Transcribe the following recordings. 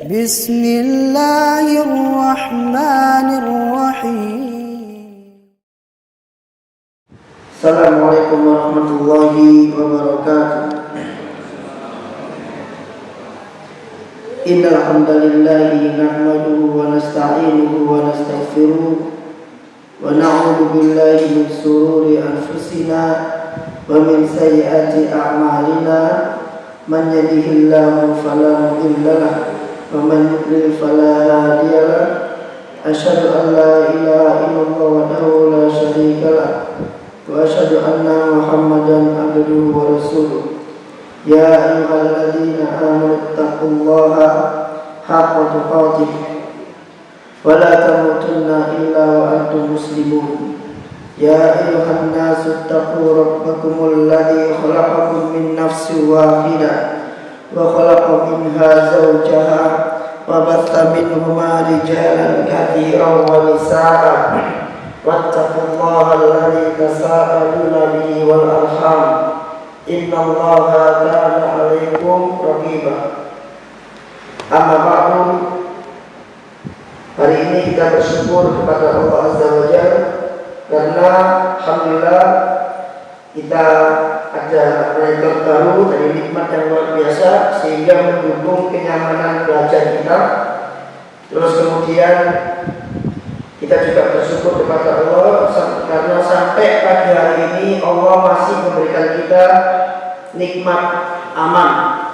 Bismillahirrahmanirrahim. Assalamualaikum warahmatullahi wabarakatuh. Innal hamdalillahi nahmaduhu wa nasta'inuhu wa nastaghfiruh wa na'udzu billahi min shururi anfusina wa min sayyiati a'malina. Man yahdihillahu fala mudilla lahu wa man yudlil fala hadiya lahu. Asyhadu an la ilaha illallah wahdahu la syarika lahu wa asyhadu anna Muhammadan abduhu wa rasuluh. Ya ayyuhalladzina amanu taqullaha haqqa tuqatih wa la tamutunna illa wa antum muslimun. Ya ayyuhan nasu taqu rabbakumul ladzi khalaqakum min nafsin wahidah wa khalaqa minha zawjaha wa batha minhuma rijalan katsiran wa nisaa'a wattaqullaha alladzi tasaaluna bihi wal arham innallaha kana 'alaikum raqiba. Amma ba'du. Hari ini kita bersyukur kepada Allah Azza wa Jalla karena alhamdulillah kita ada proyektor baru dari nikmat yang luar biasa sehingga mendukung kenyamanan belajar kita. Terus kemudian kita juga bersyukur kepada Allah karena sampai pagi hari ini Allah masih memberikan kita nikmat aman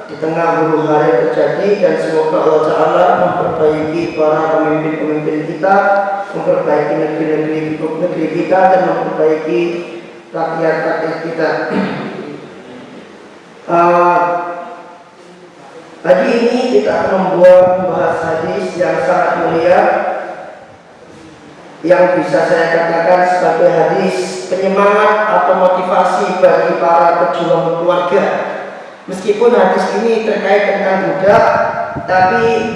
di tengah huru hara terjadi, dan semoga Allah Ta'ala memperbaiki para pemimpin-pemimpin kita, memperbaiki negeri kita, dan memperbaiki rakyat-rakyat kita. Pagi ini kita akan membahas hadis yang sangat mulia, yang bisa saya katakan sebagai hadis penyemangat atau motivasi bagi para pejuang keluarga. Meskipun hadis ini terkait tentang budak, tapi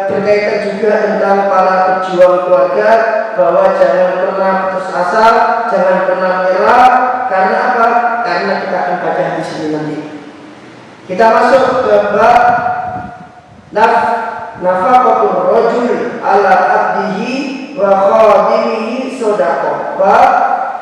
berkaitan juga tentang para pejuang keluarga, bahwa jangan pernah putus asa, jangan pernah menyerah. Karena apa? Karena kita akan baca hadis ini nanti. Kita masuk ke bab nafaqatul rajul ala abdihi wa khadimihi shadaqah. Bab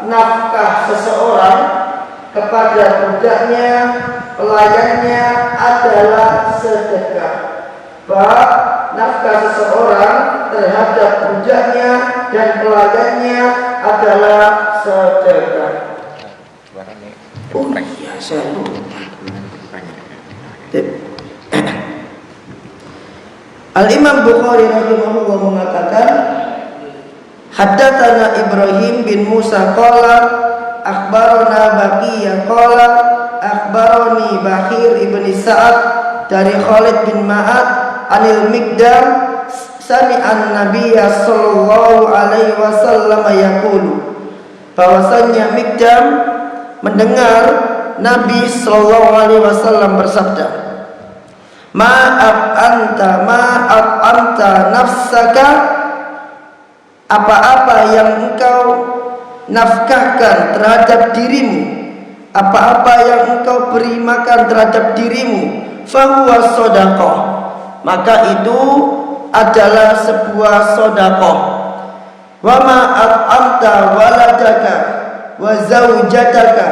nafkah seseorang kepada budaknya, pelayannya adalah sedekah. Bab nafkah seseorang terhadap budaknya dan pelayannya adalah sedekah. Oh iya, saya lupa. Al-Imam Bukhari rahimahullah mengatakan, haddatsana Ibrahim bin Musa qala akhbarana Baqiyah qala akhbarani Bakhir ibn Sa'ad dari Khalid bin Ma'ad anil Miqdam sami'an Nabiyya sallallahu alaihi wasallam yaqulu, bahwasanya Miqdam mendengar Nabi sallallahu alaihi wasallam bersabda, Ma'ab anta nafsaka, apa-apa yang engkau nafkahkan terhadap dirimu, apa-apa yang engkau beri makan terhadap dirimu, fahuwa shadaqah, maka itu adalah sebuah sedekah. Wa ma at'amta waladaka wa zaujataka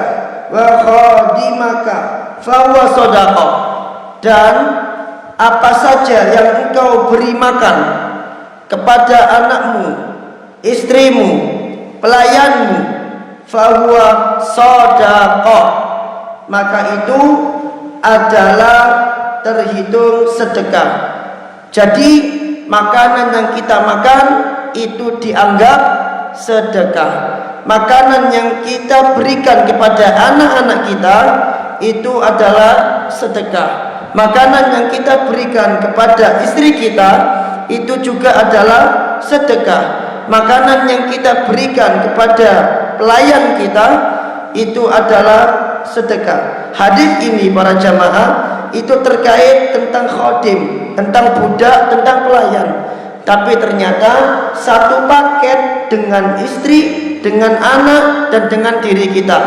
wa khadimaka fahuwa shadaqah, dan apa saja yang engkau beri makan kepada anakmu, istrimu, pelayanmu, fahuwa shadaqah, maka itu adalah terhitung sedekah. Jadi makanan yang kita makan itu dianggap sedekah. Makanan yang kita berikan kepada anak-anak kita itu adalah sedekah. Makanan yang kita berikan kepada istri kita itu juga adalah sedekah. Makanan yang kita berikan kepada pelayan kita itu adalah sedekah. Hadis ini para jamaah itu terkait tentang khodim, tentang budak, tentang pelayan. Tapi ternyata satu paket dengan istri dengan anak, dan dengan diri kita.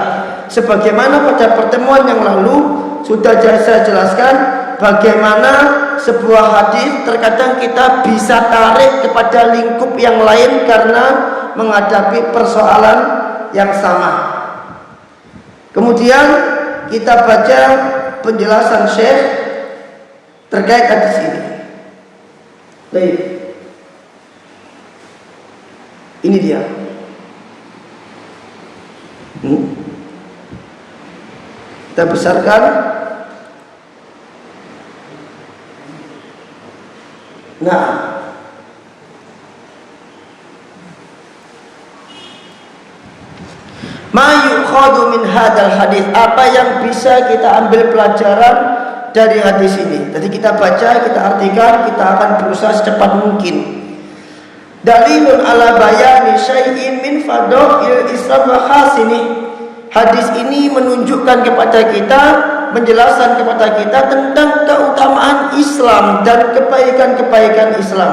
Sebagaimana pada pertemuan yang lalu sudah saya jelaskan bagaimana sebuah hadis terkadang kita bisa tarik kepada lingkup yang lain karena menghadapi persoalan yang sama. Kemudian kita baca penjelasan Syekh terkait hadis ini. Baik. Ini dia. Kita besarkan. Nah, ma yukhadu min hadal hadis, apa yang bisa kita ambil pelajaran dari hadis ini. Jadi kita baca, kita artikan, kita akan berusaha secepat mungkin. Dalilun ala bayani syai'in min fadail Islam wa hasini. Hadis ini menunjukkan kepada kita, menjelaskan kepada kita tentang keutamaan Islam dan kebaikan-kebaikan Islam.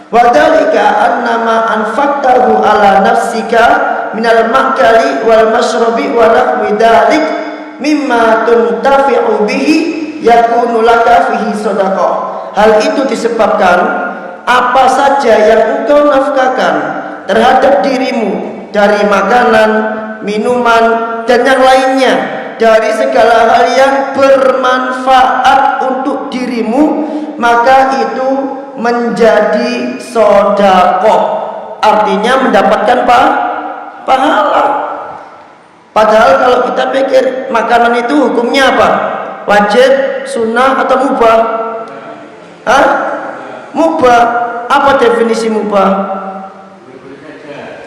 Wa dzalika annama anfaqtahu ala nafsika minal ma'kali wal mashrabi wa nahwi dzalik mimma tuntafi'u bihi yakunu laka fihi shadaqah. Hal itu disebabkan apa saja yang engkau nafkahkan terhadap dirimu dari makanan, minuman, dan yang lainnya dari segala hal yang bermanfaat untuk dirimu, maka itu menjadi sedekah. Artinya mendapatkan pahala. Padahal kalau kita pikir makanan itu hukumnya apa? Wajib, sunnah, atau mubah? Hah? Mubah. Apa definisi mubah?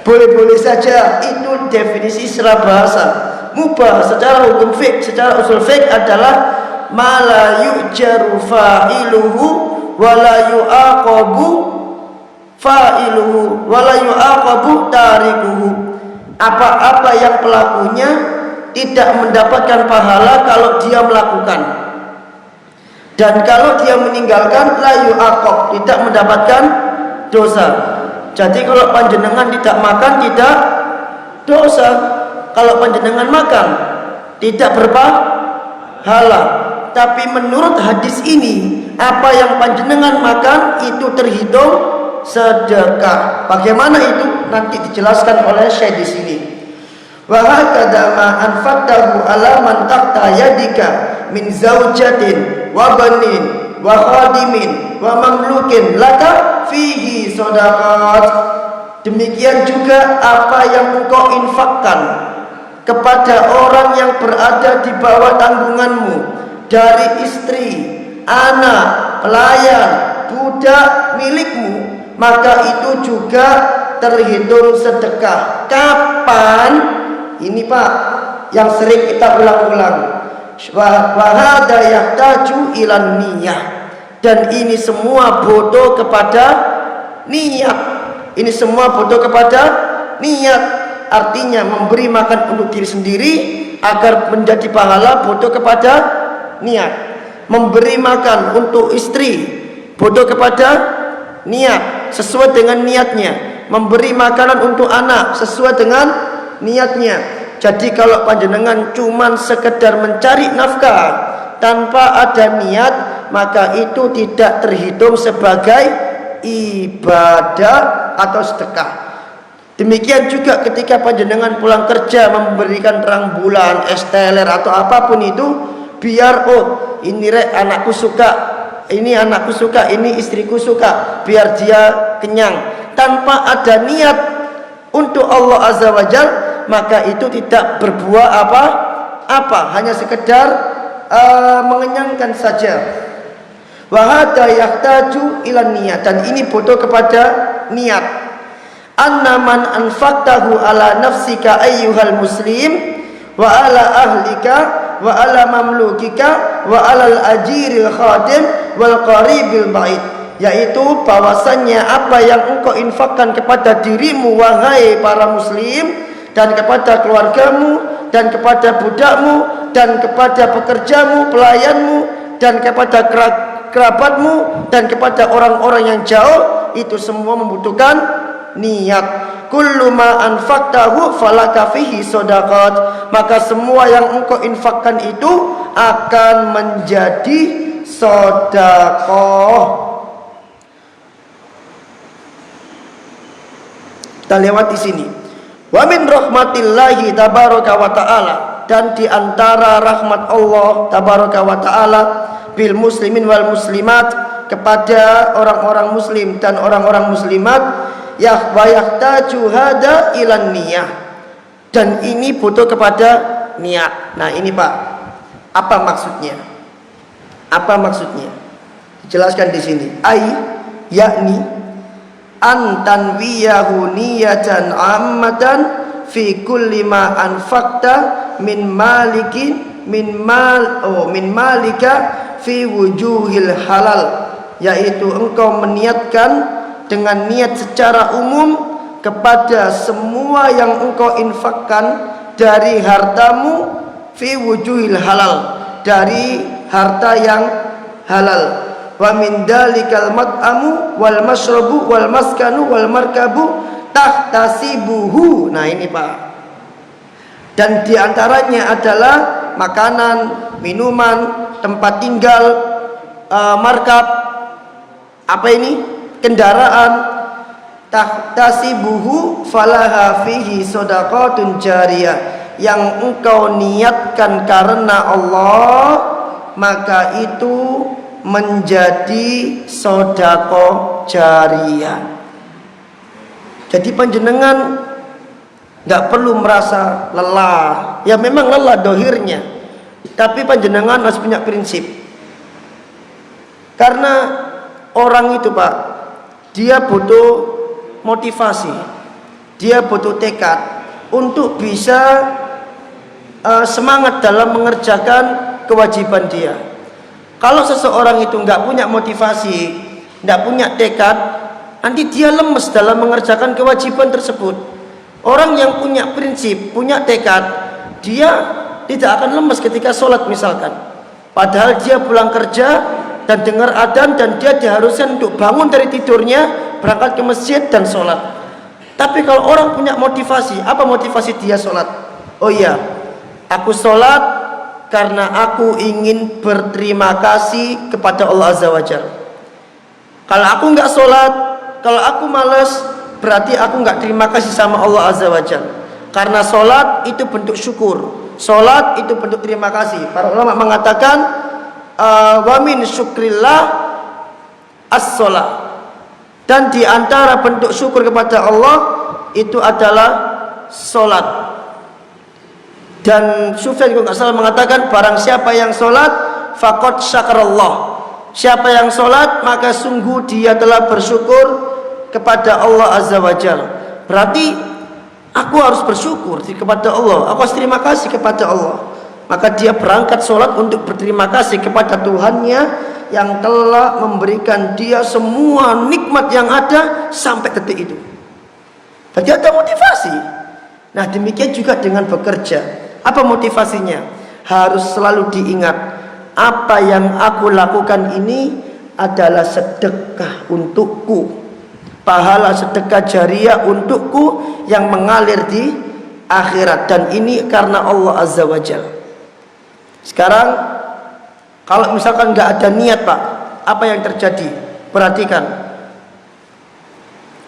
Boleh-boleh saja. Itu definisi secara bahasa. Mubah secara hukum fiqh, secara usul fiqh adalah ma la yu'jaru fa'iluhu wa la yu'aqabu fa'iluhu wa la yu'aqabu tarikuhu. Apa-apa yang pelakunya tidak mendapatkan pahala kalau dia melakukan, dan kalau dia meninggalkan la yu'aqab, tidak mendapatkan dosa. Jadi kalau panjenengan tidak makan tidak dosa, kalau panjenengan makan tidak berpahala. Tapi menurut hadis ini, apa yang panjenengan makan itu terhitung sedekah. Bagaimana itu? Nanti dijelaskan oleh Syekh di sini. Wa hakadha ma anfaqtahu ala man tahta yadika min zaujatin wa banin wa khadimin wa mamlukin laka fihi shadaqat. Demikian juga apa yang engkau infakkan kepada orang yang berada di bawah tanggunganmu dari istri, anak, pelayan, budak milikmu, maka itu juga terhitung sedekah. Kapan? Ini Pak, yang sering kita ulang-ulang. Wa hadza yahtaju ilan niyah. Dan ini semua butuh kepada niat. Ini semua butuh kepada niat. Artinya memberi makan untuk diri sendiri agar menjadi pahala butuh kepada niat. Memberi makan untuk istri butuh kepada niat, sesuai dengan niatnya. Memberi makanan untuk anak sesuai dengan niatnya. Jadi kalau panjenengan cuman sekedar mencari nafkah tanpa ada niat, maka itu tidak terhitung sebagai ibadah atau sedekah. Demikian juga ketika panjenengan pulang kerja memberikan terang bulan, es teler atau apapun itu, biar ini rek anakku suka, ini anakku suka, ini istriku suka, biar dia kenyang, tanpa ada niat untuk Allah Azza wa Jal, maka itu tidak berbuah apa-apa, hanya sekedar mengenyangkan saja. Wa hadza yahtaju ila niat, dan ini butuh kepada niat. Annaman anfaqtahu ala nafsika ayyuhal muslim wa ala ahlika wa ala mamlukika wa alal ajiril khadim wal qaribil ba'id, yaitu bahwasannya apa yang engkau infakkan kepada dirimu wahai para muslim, dan kepada keluargamu, dan kepada budakmu, dan kepada pekerjamu, pelayanmu, dan kepada kerabatmu, dan kepada orang-orang yang jauh, itu semua membutuhkan niat. kullu ma anfaqtahu falaka fihi shadaqat, maka semua yang engkau infakkan itu akan menjadi sedekah. Kita lewat di sini. Wa min rahmatillahi tabaraka wa ta'ala, dan di antara rahmat Allah tabaraka wa ta'ala bil muslimin wal muslimat, kepada orang-orang muslim dan orang-orang muslimat, wa yahtaju hada ilan niyah, dan ini butuh kepada niat. Nah ini Pak, apa maksudnya? Apa maksudnya? Dijelaskan di sini. Yakni an tanwiyahu niyatan ammatan fi kulli ma anfaqta min malika fi wujuhil halal, yaitu engkau meniatkan dengan niat secara umum kepada semua yang engkau infakkan dari hartamu, fi wujuhil halal, dari harta yang halal. Wa min dalikal mat'amu wal mashrabu wal maskanu wal markabu tahtasibuhu. Nah ini Pak, dan diantaranya adalah makanan, minuman, tempat tinggal, markab, apa ini, kendaraan. Tahtasibuhu falaha fihi shadaqatun jariyah, yang engkau niatkan karena Allah, maka itu menjadi sedekah jariyah. Jadi panjenengan nggak perlu merasa lelah. Ya memang lelah dohirnya, tapi panjenengan harus punya prinsip. Karena orang itu Pak, dia butuh motivasi, dia butuh tekad untuk bisa semangat dalam mengerjakan kewajiban dia. Kalau seseorang itu nggak punya motivasi, nggak punya tekad, nanti dia lemes dalam mengerjakan kewajiban tersebut. Orang yang punya prinsip, punya tekad, dia tidak akan lemes ketika sholat misalkan. Padahal dia pulang kerja dan dengar adzan dan dia diharuskan untuk bangun dari tidurnya, berangkat ke masjid dan sholat. Tapi kalau orang punya motivasi, apa motivasi dia sholat? Oh iya, aku sholat karena aku ingin berterima kasih kepada Allah Azza wa Jalla. Kalau aku nggak sholat, kalau aku malas, berarti aku nggak terima kasih sama Allah Azza wa Jalla. Karena sholat itu bentuk syukur, sholat itu bentuk terima kasih. Para ulama mengatakan wa min syukrillah as-sholat, dan di antara bentuk syukur kepada Allah itu adalah sholat. Dan Sufyan kalau nggak salah mengatakan, barang siapa yang sholat faqad syakarallah, siapa yang sholat maka sungguh dia telah bersyukur kepada Allah Azza wa Jalla. Berarti aku harus bersyukur kepada Allah, aku harus terima kasih kepada Allah. Maka dia berangkat sholat untuk berterima kasih kepada Tuhannya yang telah memberikan dia semua nikmat yang ada sampai detik itu. Berarti ada motivasi. Nah demikian juga dengan bekerja. Apa motivasinya? Harus selalu diingat, apa yang aku lakukan ini adalah sedekah untukku, pahala sedekah jariyah untukku yang mengalir di akhirat, dan ini karena Allah Azza wa Jalla. Sekarang kalau misalkan nggak ada niat Pak, apa yang terjadi? Perhatikan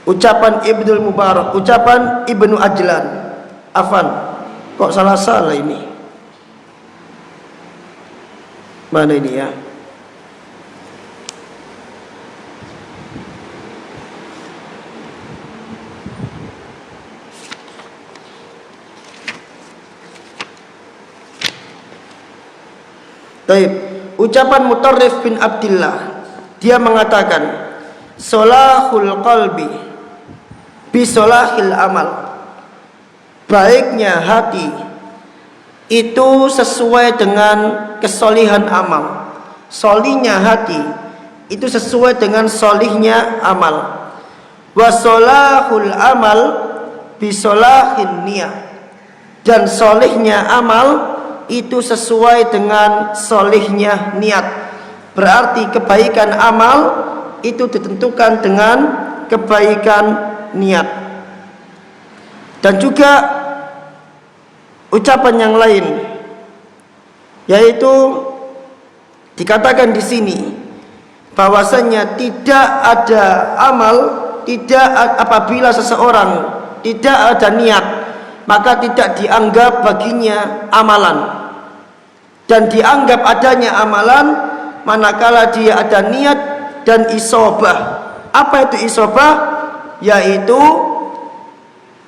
ucapan Ibnul Mubarak, ucapan Ibnu Ajlan. Afan, kok salah-salah ini? Mana ini ya? Baik, ucapan Mutarrif bin Abdillah, dia mengatakan solahul qalbi bisolahil amal, baiknya hati itu sesuai dengan kesolihan amal. Solihnya hati itu sesuai dengan solihnya amal. Wasolahul amal bisolahin niyah, dan solihnya amal itu sesuai dengan solihnya niat. Berarti kebaikan amal itu ditentukan dengan kebaikan niat. Dan juga ucapan yang lain, yaitu dikatakan di sini bahwasanya tidak ada amal, apabila seseorang tidak ada niat, maka tidak dianggap baginya amalan. Dan dianggap adanya amalan manakala dia ada niat dan isobah. Apa itu isobah? Yaitu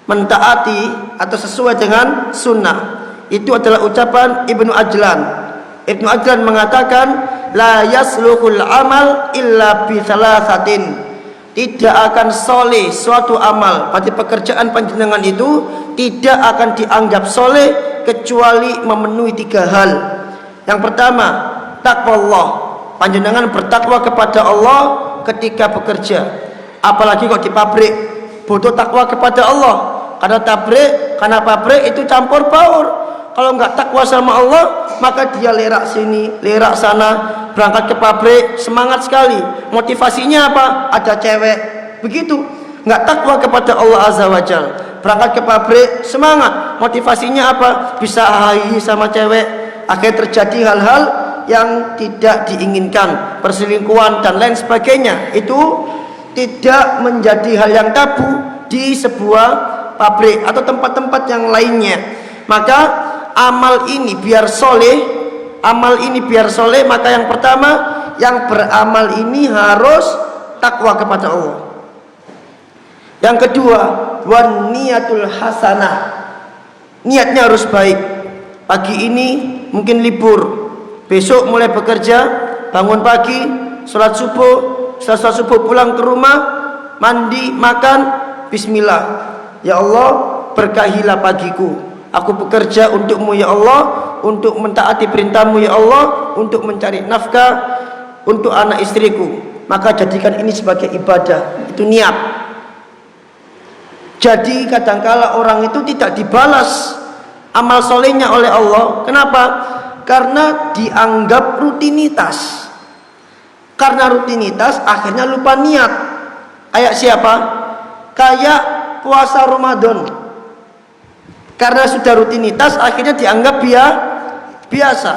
mentaati atau sesuai dengan sunnah. Itu adalah ucapan Ibnu Ajlan. Ibnu Ajlan mengatakan, la yasluhul amal illa bi thalathatin. Tidak akan soleh suatu amal, berarti pekerjaan panjenengan itu tidak akan dianggap soleh kecuali memenuhi 3 hal. Yang pertama, takwa Allah. Panjenengan bertakwa kepada Allah ketika bekerja. Apalagi kok di pabrik, butuh takwa kepada Allah. Karena pabrik itu campur baur. Kalau nggak takwa sama Allah, maka dia lerak sini, lerak sana, berangkat ke pabrik semangat sekali. Motivasinya apa? Ada cewek. Begitu. Nggak takwa kepada Allah Azza wa Jal. Berangkat ke pabrik semangat. Motivasinya apa? Bisa hahi sama cewek. Akhirnya terjadi hal-hal yang tidak diinginkan, perselingkuhan dan lain sebagainya. Itu tidak menjadi hal yang tabu di sebuah pabrik atau tempat-tempat yang lainnya. Maka amal ini biar soleh, maka yang pertama, yang beramal ini harus takwa kepada Allah. Yang kedua, wan niyatul hasanah. Niatnya harus baik. Pagi ini mungkin libur, besok mulai bekerja, bangun pagi, sholat subuh pulang ke rumah, mandi, makan, bismillah. Ya Allah, berkahilah pagiku. Aku bekerja untukmu ya Allah, untuk mentaati perintahmu ya Allah, untuk mencari nafkah untuk anak istriku. Maka jadikan ini sebagai ibadah. Itu niat. Jadi kadangkala orang itu tidak dibalas amal solehnya oleh Allah. Kenapa? Karena dianggap rutinitas. Karena rutinitas akhirnya lupa niat. Kayak siapa? Kayak puasa Ramadan. Karena sudah rutinitas akhirnya dianggap biasa.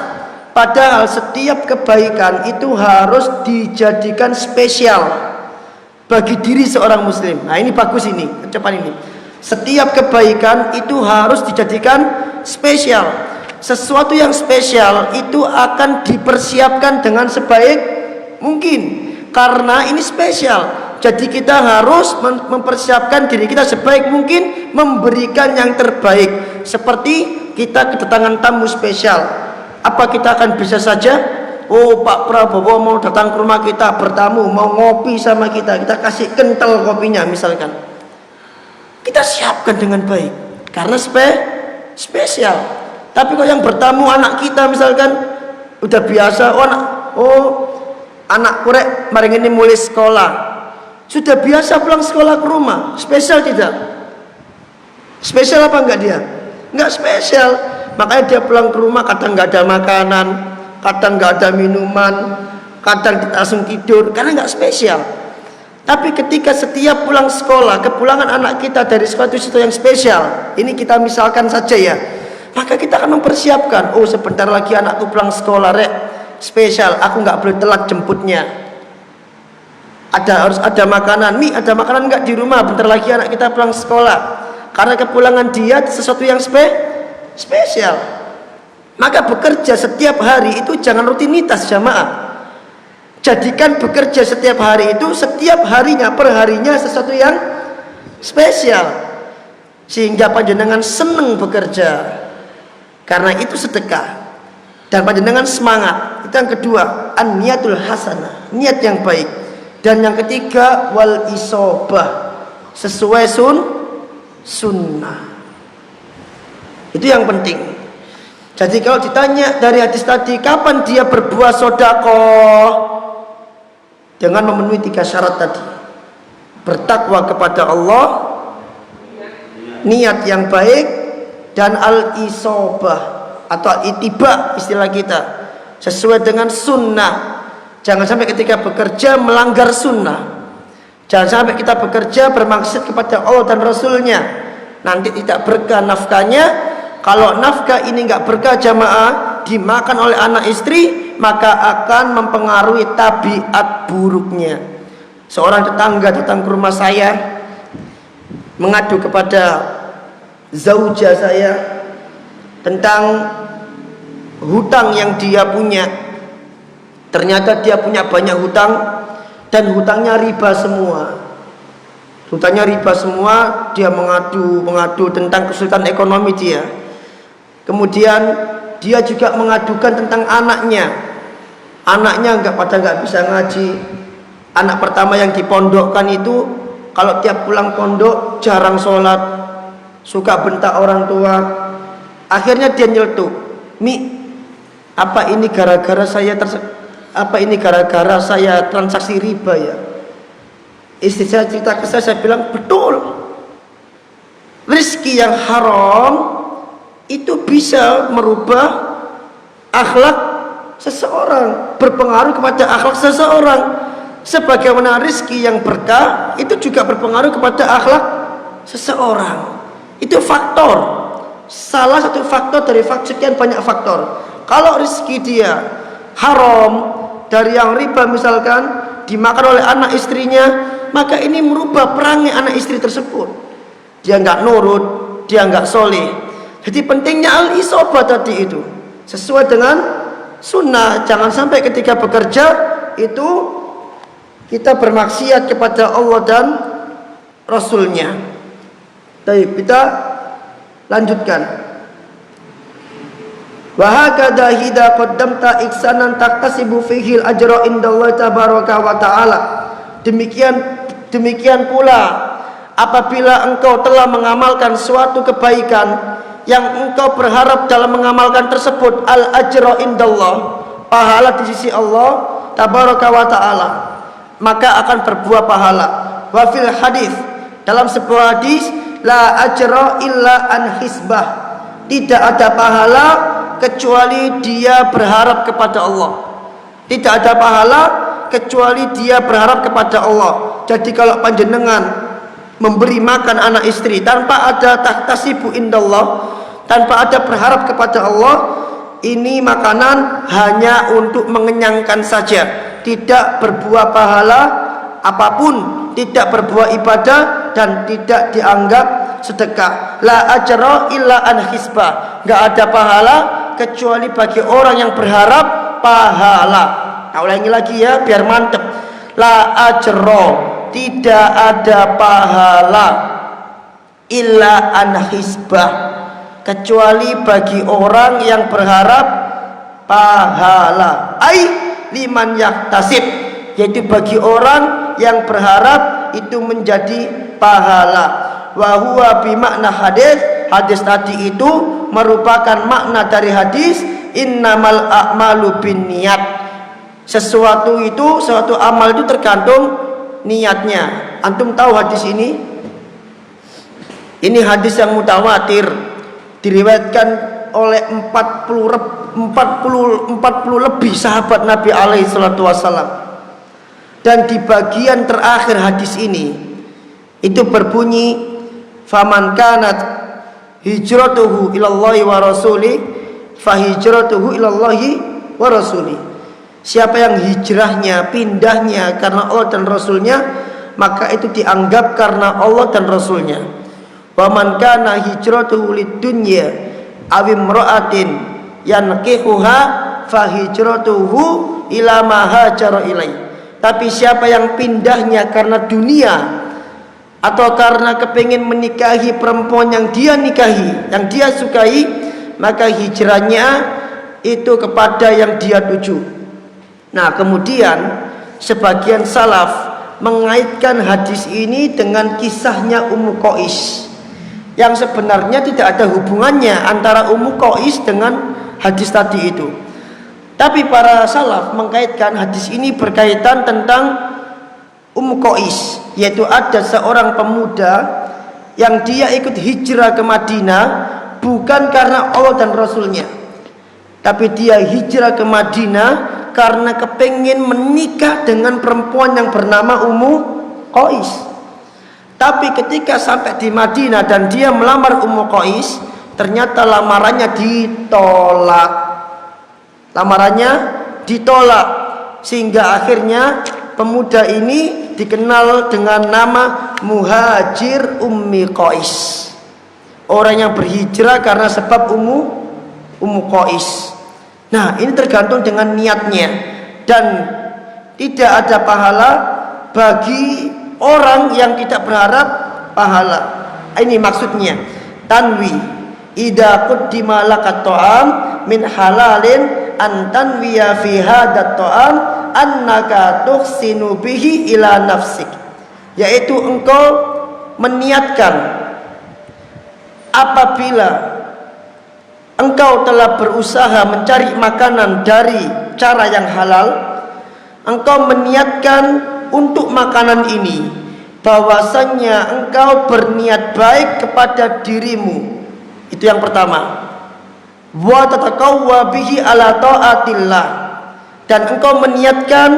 Padahal setiap kebaikan itu harus dijadikan spesial bagi diri seorang muslim. Nah ini bagus ini, ucapan ini. Setiap kebaikan itu harus dijadikan spesial. Sesuatu yang spesial itu akan dipersiapkan dengan sebaik mungkin. Karena ini spesial. Jadi kita harus mempersiapkan diri kita sebaik mungkin, memberikan yang terbaik. Seperti kita kedatangan tamu spesial. Apa kita akan bisa saja, oh Pak Prabowo mau datang ke rumah kita bertamu, mau ngopi sama kita, kita kasih kental kopinya misalkan. Kita siapkan dengan baik karena spesial. Tapi kalau yang bertamu anak kita misalkan udah biasa, anak kurek mari ini mulai sekolah. Sudah biasa pulang sekolah ke rumah, spesial tidak? Spesial apa enggak dia? Enggak spesial. Makanya dia pulang ke rumah kadang enggak ada makanan, kadang enggak ada minuman, kadang langsung tidur karena enggak spesial. Tapi ketika setiap pulang sekolah, kepulangan anak kita dari suatu yang spesial, ini kita misalkan saja ya, maka kita akan mempersiapkan, oh sebentar lagi anakku pulang sekolah rek, spesial, aku nggak boleh telat jemputnya. Harus ada makanan, ada makanan nggak di rumah, bentar lagi anak kita pulang sekolah. Karena kepulangan dia sesuatu yang spesial. Maka bekerja setiap hari itu jangan rutinitas jamaah. Jadikan bekerja setiap hari itu setiap harinya, per harinya sesuatu yang spesial. Sehingga panjenengan senang bekerja. Karena itu sedekah. Dan panjenengan semangat. Itu yang kedua, an-niyatul hasanah, niat yang baik. Dan yang ketiga, wal isobah, sesuai sunnah. Itu yang penting. Jadi kalau ditanya dari hadis tadi, kapan dia berbuat sedekah? Dengan memenuhi 3 syarat tadi. Bertakwa kepada Allah, niat yang baik, dan al-isobah atau al-itiba istilah kita, sesuai dengan sunnah. Jangan sampai ketika bekerja melanggar sunnah. Jangan sampai kita bekerja bermaksud kepada Allah dan Rasulnya, nanti tidak berkah nafkahnya. Kalau nafkah ini nggak berkah jamaah, dimakan oleh anak istri, maka akan mempengaruhi tabiat buruknya. Seorang tetangga datang ke rumah saya mengadu kepada zauja saya tentang hutang yang dia punya. Ternyata dia punya banyak hutang dan hutangnya riba semua. Hutangnya riba semua, dia mengadu tentang kesulitan ekonomi dia. Kemudian dia juga mengadukan tentang anaknya. Anaknya nggak bisa ngaji. Anak pertama yang dipondokkan itu kalau tiap pulang pondok jarang sholat, suka bentak orang tua. Akhirnya dia nyeletuk, "Mi, apa ini gara-gara saya transaksi riba ya?" Istri saya cerita ke saya bilang, "Betul. Rizki yang haram itu bisa merubah akhlak seseorang, berpengaruh kepada akhlak seseorang. Sebagaimana rizki yang berkah itu juga berpengaruh kepada akhlak seseorang." Itu faktor, salah satu faktor dari sekian banyak faktor. Kalau rizki dia haram dari yang riba misalkan, dimakan oleh anak istrinya, maka ini merubah perangai anak istri tersebut. Dia nggak nurut, dia nggak soleh. Jadi pentingnya al-isobah tadi itu sesuai dengan sunnah. Jangan sampai ketika bekerja itu kita bermaksiat kepada Allah dan Rasulnya. Baik, kita lanjutkan. Wa hakadha idza qaddamta ihsanan taktasibu fihi al-ajra indallahi tabaraka wa ta'ala. Demikian pula apabila engkau telah mengamalkan suatu kebaikan yang engkau berharap dalam mengamalkan tersebut al-ajra indallah, pahala di sisi Allah tabaraka wa ta'ala, maka akan berbuah pahala. Wa fil hadis, dalam sebuah hadis, la ajra illa an hisbah, tidak ada pahala kecuali dia berharap kepada Allah. Tidak ada pahala kecuali dia berharap kepada Allah. Jadi kalau panjenengan memberi makan anak istri tanpa ada tahtasibu indallah, tanpa ada berharap kepada Allah, ini makanan hanya untuk mengenyangkan saja, tidak berbuah pahala apapun, tidak berbuah ibadah dan tidak dianggap sedekah. La ajra illa an hisbah, enggak ada pahala kecuali bagi orang yang berharap pahala. Nah, ulangi lagi ya biar mantep. La ajra, tidak ada pahala, illa an hisbah, kecuali bagi orang yang berharap pahala. Ai liman yahtasib, yaitu bagi orang yang berharap itu menjadi pahala. Wa huwa bi makna hadis, hadis tadi itu merupakan makna dari hadis innamal a'malu binniyat. Sesuatu amal itu tergantung niatnya. Antum tahu hadis ini? Ini hadis yang mutawatir, diriwayatkan oleh 40 lebih sahabat Nabi alaihi salatu wasallam. Dan di bagian terakhir hadis ini itu berbunyi, faman kanat hijratuhu ilallahi wa rasuli fa hijratuhu ilallahi wa rasuli. Siapa yang hijrahnya, pindahnya karena Allah dan Rasulnya, maka itu dianggap karena Allah dan Rasulnya. Wa man kana hijratuhu lidunya aw imra'atin yankihuha fa hijratuhu ila ma hajara ilai. Tapi siapa yang pindahnya karena dunia atau karena kepingin menikahi perempuan yang dia nikahi, yang dia sukai, maka hijrahnya itu kepada yang dia tuju. Nah, kemudian sebagian salaf mengaitkan hadis ini dengan kisahnya Ummu Qais, yang sebenarnya tidak ada hubungannya antara Ummu Qais dengan hadis tadi itu. Tapi para salaf mengkaitkan hadis ini berkaitan tentang Ummu Qais, yaitu ada seorang pemuda yang dia ikut hijrah ke Madinah bukan karena Allah dan Rasulnya, tapi dia hijrah ke Madinah karena kepingin menikah dengan perempuan yang bernama Ummu Qais. Tapi ketika sampai di Madinah dan dia melamar Ummu Qais, ternyata lamarannya ditolak. Lamarannya ditolak, sehingga akhirnya pemuda ini dikenal dengan nama Muhajir Ummi Qais. Orang yang berhijrah karena sebab Ummu Qais. Nah, ini tergantung dengan niatnya, dan tidak ada pahala bagi orang yang tidak berharap pahala. Ini maksudnya tanwi idza qaddima lakat ta'am min halalin an tanwiya fi hadat ta'am annaka tuhsinu bihi ila nafsik, yaitu engkau meniatkan apabila engkau telah berusaha mencari makanan dari cara yang halal, engkau meniatkan untuk makanan ini bahwasannya engkau berniat baik kepada dirimu. Itu yang pertama. Wa tatakawwa bihi ala taatillah, dan engkau meniatkan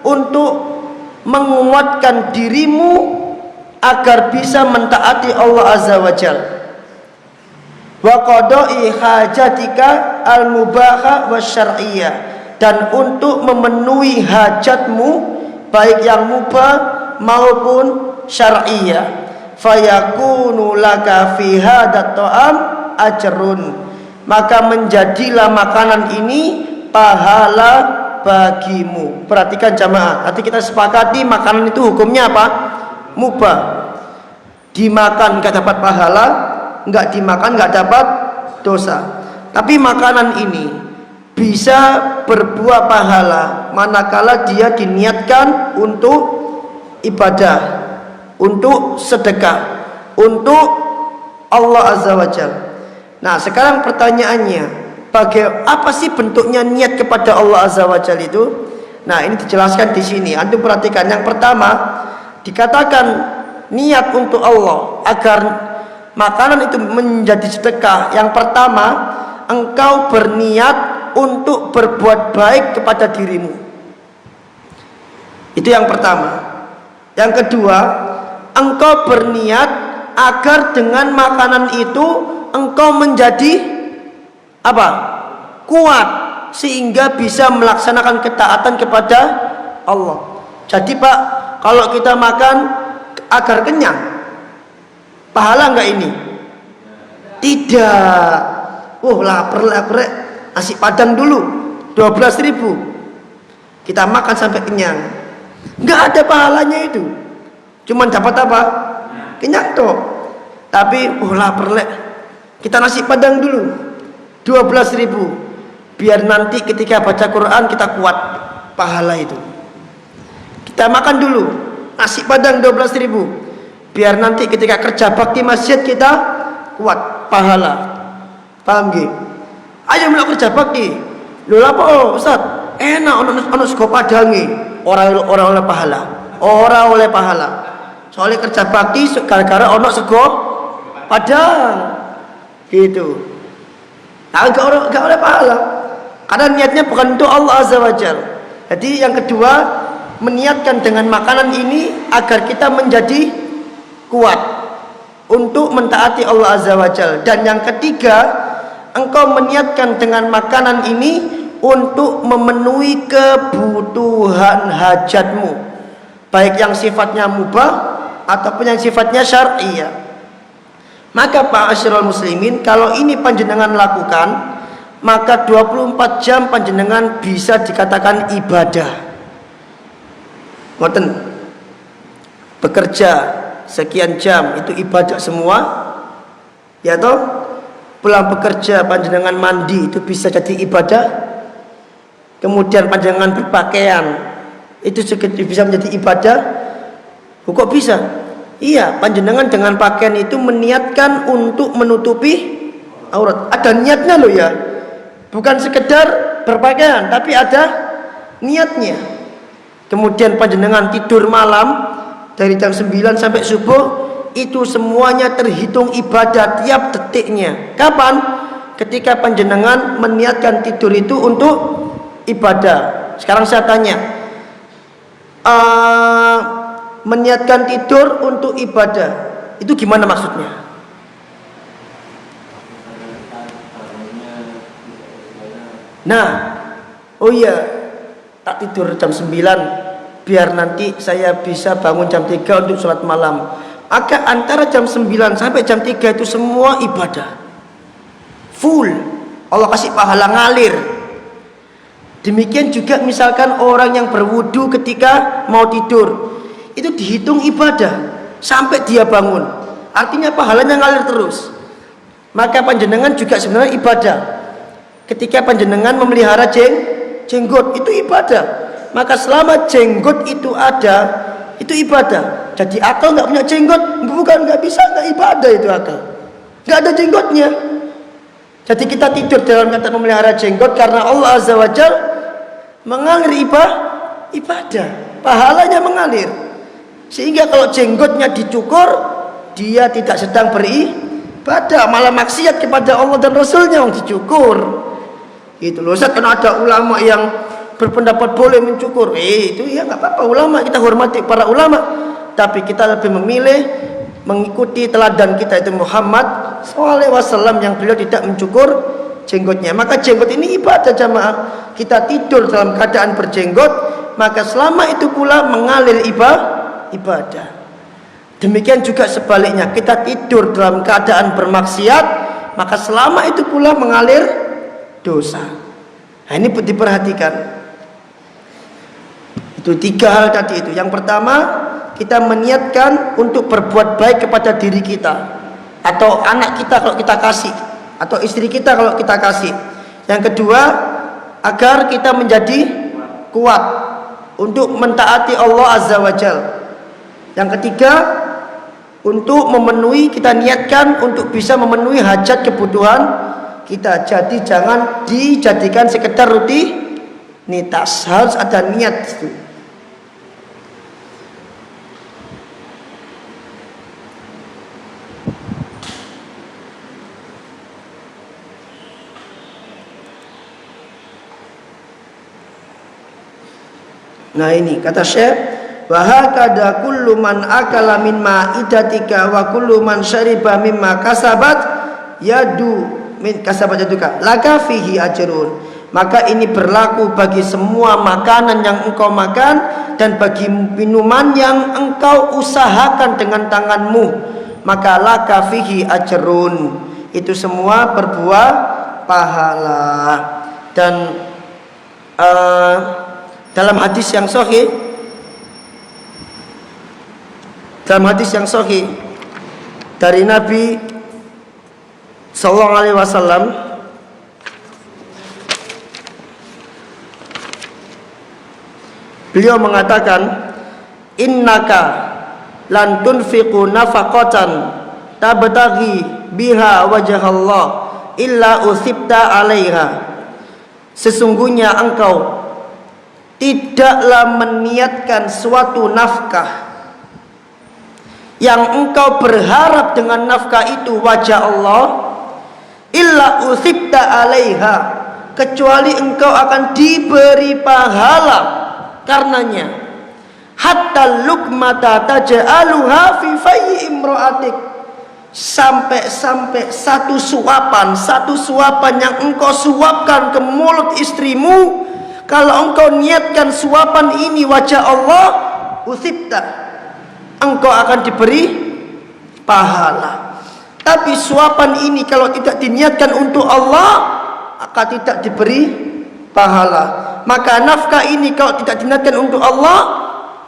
untuk menguatkan dirimu agar bisa mentaati Allah Azza wa Jalla. Wa qada'i hajatika al-mubaha wasyar'iyyah, dan untuk memenuhi hajatmu baik yang mubah maupun syar'iyah. Fayakunu laka fi hadat ta'am ajrun, maka menjadilah makanan ini pahala bagimu. Perhatikan jamaah, nanti kita sepakati makanan itu hukumnya apa? Mubah. Dimakan enggak dapat pahala, enggak dimakan enggak dapat dosa. Tapi makanan ini bisa berbuah pahala manakala dia diniatkan untuk ibadah, untuk sedekah, untuk Allah Azza wa Jalla. Nah, sekarang pertanyaannya, apa sih bentuknya niat kepada Allah Azza wa Jalla itu? Nah, ini dijelaskan di sini. Antum perhatikan, yang pertama dikatakan niat untuk Allah agar makanan itu menjadi sedekah. Yang pertama, engkau berniat untuk berbuat baik kepada dirimu. Itu yang pertama. Yang kedua, engkau berniat agar dengan makanan itu engkau menjadi apa? Kuat, sehingga bisa melaksanakan ketaatan kepada Allah. Jadi Pak, kalau kita makan agar kenyang, pahala enggak ini? Tidak. Lapar, nasi padang dulu 12.000, kita makan sampai kenyang, enggak ada pahalanya itu, cuman dapat apa? Kenyang toh. Tapi lapar, kita nasi padang dulu 12.000, biar nanti ketika baca Quran kita kuat, pahala itu. Kita makan dulu nasi padang 12.000, biar nanti ketika kerja bakti masjid kita kuat, pahala. Paham nggih? Ayo mlok kerja bakti. Lho lha apa Ustaz? Enak ono sego padange, ora oleh pahala. Ora oleh pahala. Soalnya kerja bakti gara-gara ono sego padang. Gitu. Nah, enggak oleh pahala. Karena niatnya bukan untuk Allah Azza wa Jalla. Jadi yang kedua, meniatkan dengan makanan ini agar kita menjadi kuat untuk mentaati Allah Azza wa Jalla. Dan yang ketiga, engkau meniatkan dengan makanan ini untuk memenuhi kebutuhan hajatmu, baik yang sifatnya mubah ataupun yang sifatnya syar'iyah. Maka ma'asyiral muslimin, kalau ini panjenengan lakukan, maka 24 jam panjenengan bisa dikatakan ibadah. Ngoten. Bekerja sekian jam itu ibadah semua. Ya toh? Pulang bekerja panjenengan mandi itu bisa jadi ibadah. Kemudian panjenengan berpakaian itu bisa menjadi ibadah. Kok bisa? Iya, panjenengan dengan pakaian itu meniatkan untuk menutupi aurat. Ada niatnya loh ya. Bukan sekedar berpakaian, tapi ada niatnya. Kemudian panjenengan tidur malam dari jam 9 sampai subuh, itu semuanya terhitung ibadah tiap detiknya. Kapan? Ketika panjenengan meniatkan tidur itu untuk ibadah. Sekarang saya tanya, meniatkan tidur untuk ibadah. Itu gimana maksudnya? Nah, oh iya, tak tidur jam 9 biar nanti saya bisa bangun jam 3 untuk sholat malam. Maka antara jam 9 sampai jam 3 itu semua ibadah full, Allah kasih pahala ngalir. Demikian juga misalkan orang yang berwudu ketika mau tidur, itu dihitung ibadah sampai dia bangun, artinya pahalanya ngalir terus. Maka panjenengan juga sebenarnya ibadah. Ketika panjenengan memelihara jenggot, itu ibadah. Maka selama jenggot itu ada, itu ibadah. Jadi akal nggak punya jenggot, bukan nggak bisa, nggak ibadah itu akal. Nggak ada jenggotnya. Jadi kita tidur dalam kata memelihara jenggot karena Allah Azza wa Jalla mengalir ibadah, pahalanya mengalir. Sehingga kalau jenggotnya dicukur, dia tidak sedang beribadah, malah maksiat kepada Allah dan Rasulnya yang dicukur. Itu loh, Ustaz, karena ada ulama yang berpendapat boleh mencukur. Itu ya nggak apa-apa, ulama, kita hormati para ulama. Tapi kita lebih memilih mengikuti teladan kita itu Muhammad SAW yang beliau tidak mencukur jenggotnya. Maka jenggot ini ibadah jamaah. Kita tidur dalam keadaan berjenggot, maka selama itu pula mengalir ibadah. Demikian juga sebaliknya, kita tidur dalam keadaan bermaksiat, maka selama itu pula mengalir dosa. Nah, ini diperhatikan. Itu 3 hal tadi itu. Yang pertama, kita meniatkan untuk berbuat baik kepada diri kita, atau anak kita kalau kita kasih, atau istri kita kalau kita kasih. Yang kedua, agar kita menjadi kuat untuk mentaati Allah Azza wa Jalla. Yang ketiga, untuk memenuhi, kita niatkan untuk bisa memenuhi hajat kebutuhan kita. Jadi jangan dijadikan sekedar rutinitas, harus ada niat itu. Nah ini kata Syekh, wa hakada kullu man akala min ma'idatika wa kullu man syariba mimma kasabat yadu min kasabat yaduka laka fihi ajrun. Maka ini berlaku bagi semua makanan yang engkau makan dan bagi minuman yang engkau usahakan dengan tanganmu, maka laka fihi ajrun. Itu semua berbuah pahala. Dan dalam hadis yang sahih, dari Nabi sallallahu alaihi wasallam, beliau mengatakan, innaka lan tunfiqu nafaqatan tabtaghi biha wajhallah illa usibta alaiha. Sesungguhnya engkau tidaklah meniatkan suatu nafkah yang engkau berharap dengan nafkah itu wajah Allah, illa usibta alaiha, kecuali engkau akan diberi pahala karenanya. Hatta lukmata taj'aluha fi fayyi imra'atik, sampai satu suapan yang engkau suapkan ke mulut istrimu, kalau engkau niatkan suapan ini wajah Allah, usibta, engkau akan diberi pahala. Tapi suapan ini kalau tidak diniatkan untuk Allah, akan tidak diberi pahala. Maka nafkah ini kalau tidak diniatkan untuk Allah,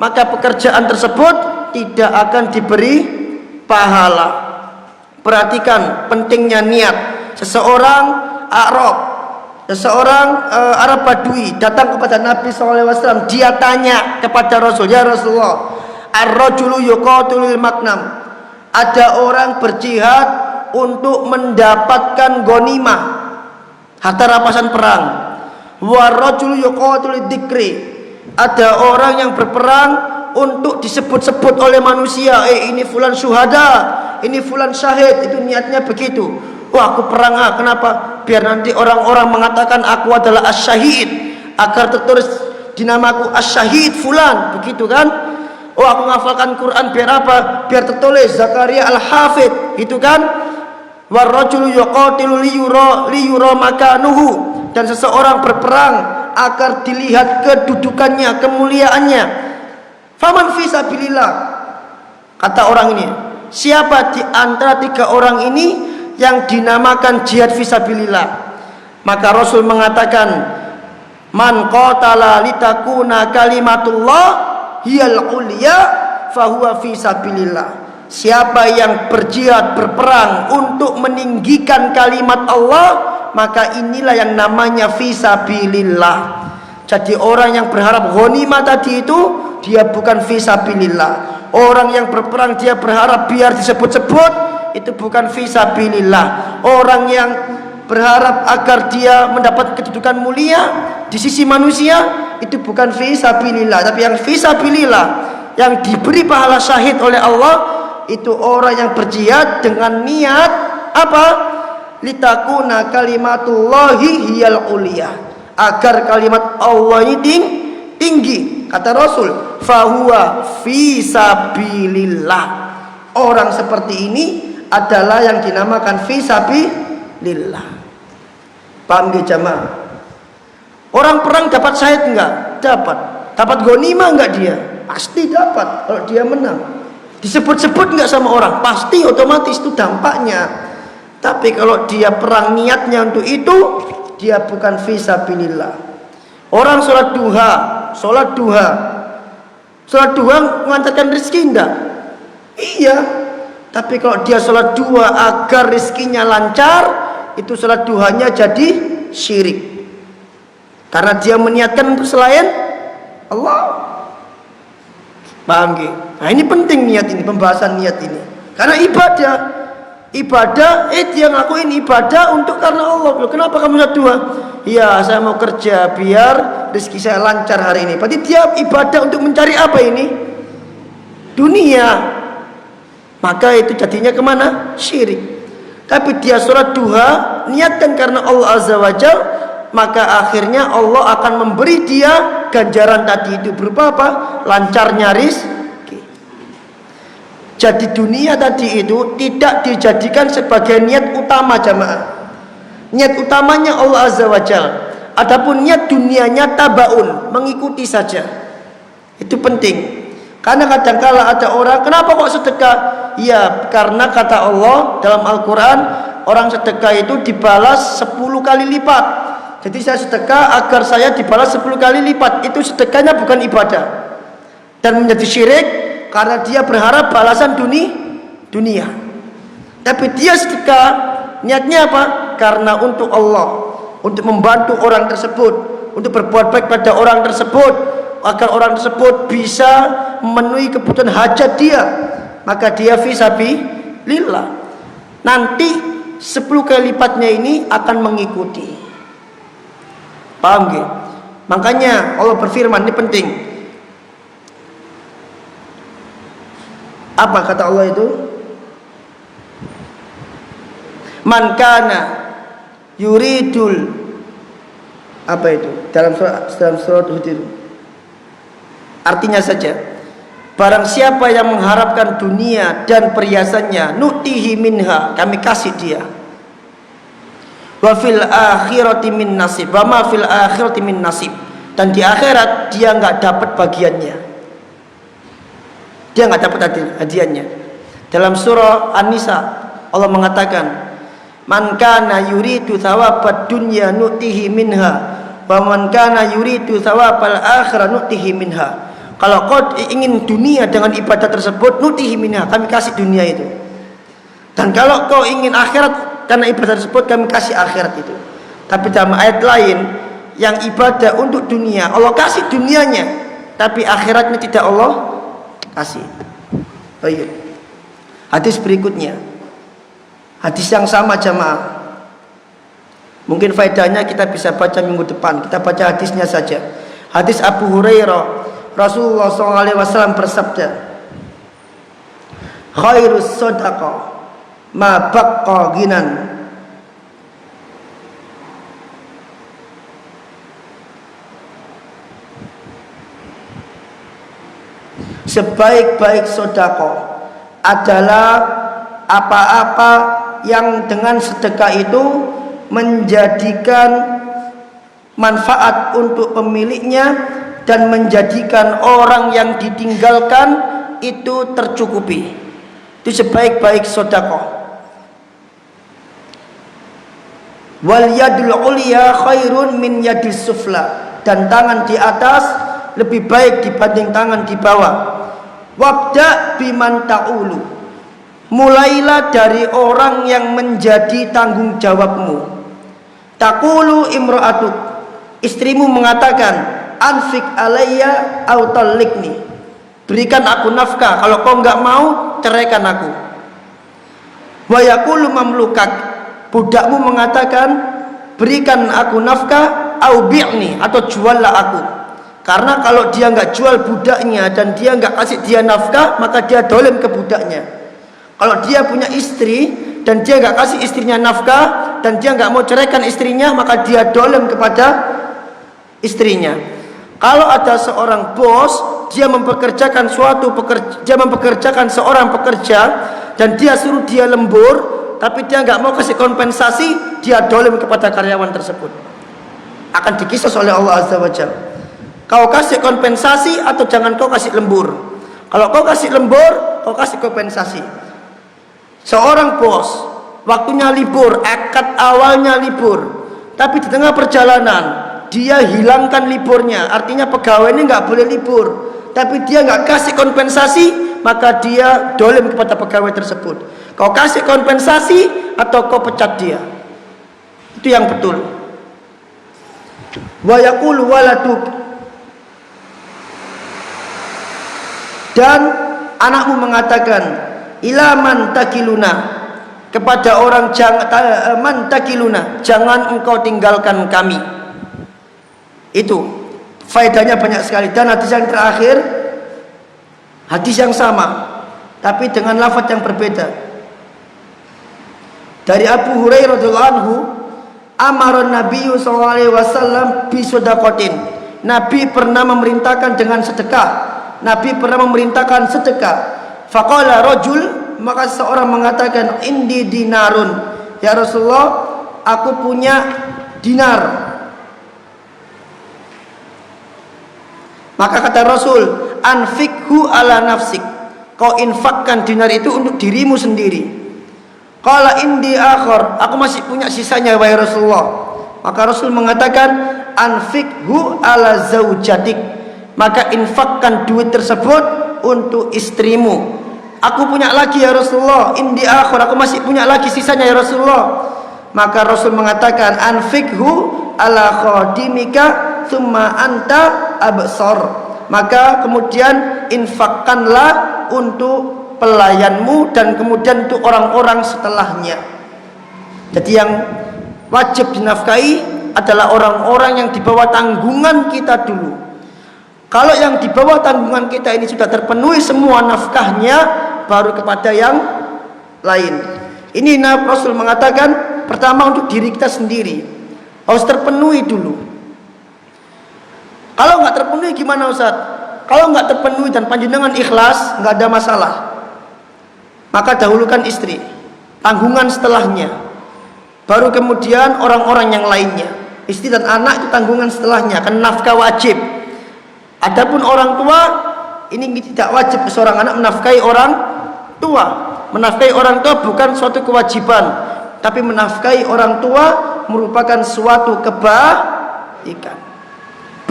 maka pekerjaan tersebut tidak akan diberi pahala. Perhatikan pentingnya niat. Seseorang Arab Badui datang kepada Nabi SAW. Dia tanya kepada Rasul, ya Rasulullah, ar-rajulu yuqatilul magnam, ada orang berjihad untuk mendapatkan ghanimah, harta rampasan perang. Wa rajulu yuqatilud dzikri, ada orang yang berperang untuk disebut-sebut oleh manusia, ini fulan syuhada, ini fulan syahid, itu niatnya begitu. Wah, aku perang, kenapa? Biar nanti orang-orang mengatakan aku adalah as-syahid, agar tertulis di namaku as-syahid fulan, begitu kan? Oh, aku ngafalkan Quran biar apa? Biar tertulis Zakaria Al-Hafidh, itu kan? Warrajulu yuqatilu liyura makanuhu, dan seseorang berperang agar dilihat kedudukannya, kemuliaannya. Faman fi sabilillah, kata orang ini, siapa di antara tiga orang ini yang dinamakan jihad fisabilillah? Maka Rasul mengatakan, man qatala litakuna kalimatullah hiyal ulya fahuwa fisabilillah. Siapa yang berjihad, berperang untuk meninggikan kalimat Allah, maka inilah yang namanya fisabilillah. Jadi orang yang berharap ghanimah tadi itu, dia bukan fisabilillah. Orang yang berperang dia berharap biar disebut-sebut, itu bukan fisabilillah. Orang yang berharap agar dia mendapat kedudukan mulia di sisi manusia, itu bukan fisabilillah. Tapi yang fisabilillah, yang diberi pahala syahid oleh Allah, itu orang yang berjihad dengan niat apa? Litakuna kalimatullahi hiyal uliyah, agar kalimat Allah ini tinggi. Kata Rasul, fahuwa fisabilillah. Orang seperti ini adalah yang dinamakan fisabilillah. Paham ya jamaah? Orang perang dapat syahid enggak? Dapat. Dapat ghanimah enggak dia? Pasti dapat kalau dia menang. Disebut-sebut enggak sama orang? Pasti otomatis, itu dampaknya. Tapi kalau dia perang niatnya untuk itu, dia bukan fisabilillah. Orang sholat duha mengantarkan rezeki enggak? Iya. Tapi kalau dia sholat duha agar rezekinya lancar, itu sholat duhanya jadi syirik, karena dia meniatkan untuk selain Allah. Paham gak? Nah ini penting niat ini, pembahasan niat ini. Karena ibadah, dia ngelakuin ibadah untuk karena Allah. Kenapa kamu sholat duha? Ya, saya mau kerja biar rezeki saya lancar hari ini. Berarti dia ibadah untuk mencari apa ini? Dunia. Maka itu jadinya kemana? Syirik. Tapi dia sholat duha niatkan karena Allah Azza wa Jalla, maka akhirnya Allah akan memberi dia ganjaran tadi itu berupa apa? Lancarnya rezeki. Jadi dunia tadi itu tidak dijadikan sebagai niat utama jamaah. Niat utamanya Allah Azza wa Jalla. Adapun niat dunianya tabaun, mengikuti saja. Itu penting. Karena kadangkala ada orang, kenapa kok sedekah? Ya, karena kata Allah dalam Al-Quran, orang sedekah itu dibalas 10 kali lipat. Jadi saya sedekah agar saya dibalas 10 kali lipat. Itu sedekahnya bukan ibadah. Dan menjadi syirik karena dia berharap balasan dunia. Tapi dia sedekah niatnya apa? Karena untuk Allah, untuk membantu orang tersebut, untuk berbuat baik pada orang tersebut, agar orang tersebut bisa memenuhi kebutuhan hajat dia. Maka dia fisabilillah. Nanti 10 kali lipatnya ini akan mengikuti. Paham gak? Makanya Allah berfirman, ini penting. Apa kata Allah itu? Man kana yuridul, apa itu? Dalam surat Hud itu. Artinya saja, barang siapa yang mengharapkan dunia dan perhiasannya, nu'tihi minha, kami kasih dia. Wa fil akhirati min nasib, wa ma fil akhirati min nasib, dan di akhirat dia enggak dapat bagiannya, dia enggak dapat hadiahnya. Dalam surah An-Nisa Allah mengatakan, man kana yuridu thawabad dunya nu'tihi minha wa man kana yuridu thawabal akhirah nu'tihi minha. Kalau kau ingin dunia dengan ibadah tersebut, nu'tihi minha, kami kasih dunia itu. Dan kalau kau ingin akhirat karena ibadah tersebut, kami kasih akhirat itu. Tapi dalam ayat lain, yang ibadah untuk dunia Allah kasih dunianya, tapi akhiratnya tidak Allah kasih. Baik. Hadis berikutnya, hadis yang sama jamaah. Mungkin faedahnya kita bisa baca minggu depan. Kita baca hadisnya saja. Hadis Abu Hurairah, Rasulullah SAW bersabda, khairus sadaqah ma baqqa ginan. sebaik-baik sedekah adalah apa-apa yang dengan sedekah itu menjadikan manfaat untuk pemiliknya dan menjadikan orang yang ditinggalkan itu tercukupi. Itu sebaik-baik sedekah. Wal yadul ulya khairun min yadis sufla, dan tangan di atas lebih baik dibanding tangan di bawah. Wabda biman ta'ulu, mulailah dari orang yang menjadi tanggung jawabmu. Taqulu imra'atuk, istrimu mengatakan, anfik alayya au talliqni, berikan aku nafkah, kalau kau enggak mau ceraikan aku. Wa yaqulu mamlukak, budakmu mengatakan, berikan aku nafkah au bi'ni, atau juallah aku. Karena kalau dia enggak jual budaknya dan dia enggak kasih dia nafkah, maka dia dolim ke budaknya. Kalau dia punya istri dan dia enggak kasih istrinya nafkah dan dia enggak mau ceraikan istrinya, maka dia dolim kepada istrinya. Kalau ada seorang bos, dia mempekerjakan seorang pekerja dan dia suruh dia lembur, tapi dia nggak mau kasih kompensasi, dia dolim kepada karyawan tersebut. Akan dikisos oleh Allah Azza wa Jalla. Kau kasih kompensasi atau jangan kau kasih lembur. Kalau kau kasih lembur, kau kasih kompensasi. Seorang bos, waktunya libur, akad awalnya libur, tapi di tengah perjalanan dia hilangkan liburnya, artinya pegawai ini nggak boleh libur, tapi dia nggak kasih kompensasi, maka dia dolim kepada pegawai tersebut. Kau kasih kompensasi atau kau pecat dia, itu yang betul. Wa yaqulu waladuk, dan anakmu mengatakan, ilaman takiluna, kepada orang man takiluna, jangan engkau tinggalkan kami. Itu faedahnya banyak sekali. Dan hadis yang terakhir, hadis yang sama tapi dengan lafaz yang berbeda. Dari Abu Hurairah radhiyallahu anhu, amara Nabi sallallahu alaihi wasallam bi shadaqatin, Nabi pernah memerintahkan dengan sedekah. Nabi pernah memerintahkan sedekah. Faqala rajul, maka seorang mengatakan, indi dinarun, ya Rasulullah, aku punya dinar. Maka kata Rasul, anfikhu ala nafsik, kau infakkan dinar itu untuk dirimu sendiri. Qala indi akhar, aku masih punya sisanya wahai Rasulullah. Maka Rasul mengatakan, anfikhu ala zaujatik, maka infakkan duit tersebut untuk istrimu. Aku punya lagi ya Rasulullah, indi akhar, aku masih punya lagi sisanya ya Rasulullah. Maka Rasul mengatakan, anfikhu ala khadimika thumma anta absar, maka kemudian infakkanlah untuk pelayanmu dan kemudian untuk orang-orang setelahnya. Jadi yang wajib dinafkahi adalah orang-orang yang di bawah tanggungan kita dulu. Kalau yang di bawah tanggungan kita ini sudah terpenuhi semua nafkahnya, baru kepada yang lain. Ini Rasul mengatakan, pertama untuk diri kita sendiri harus terpenuhi dulu. Kalau nggak terpenuhi gimana Ustaz? Kalau nggak terpenuhi dan panjenengan ikhlas, nggak ada masalah. Maka dahulukan istri, tanggungan setelahnya, baru kemudian orang-orang yang lainnya. Istri dan anak itu tanggungan setelahnya, kan nafkah wajib. Adapun orang tua, ini tidak wajib seorang anak menafkahi orang tua. Menafkahi orang tua bukan suatu kewajiban, tapi menafkahi orang tua merupakan suatu kebaikan,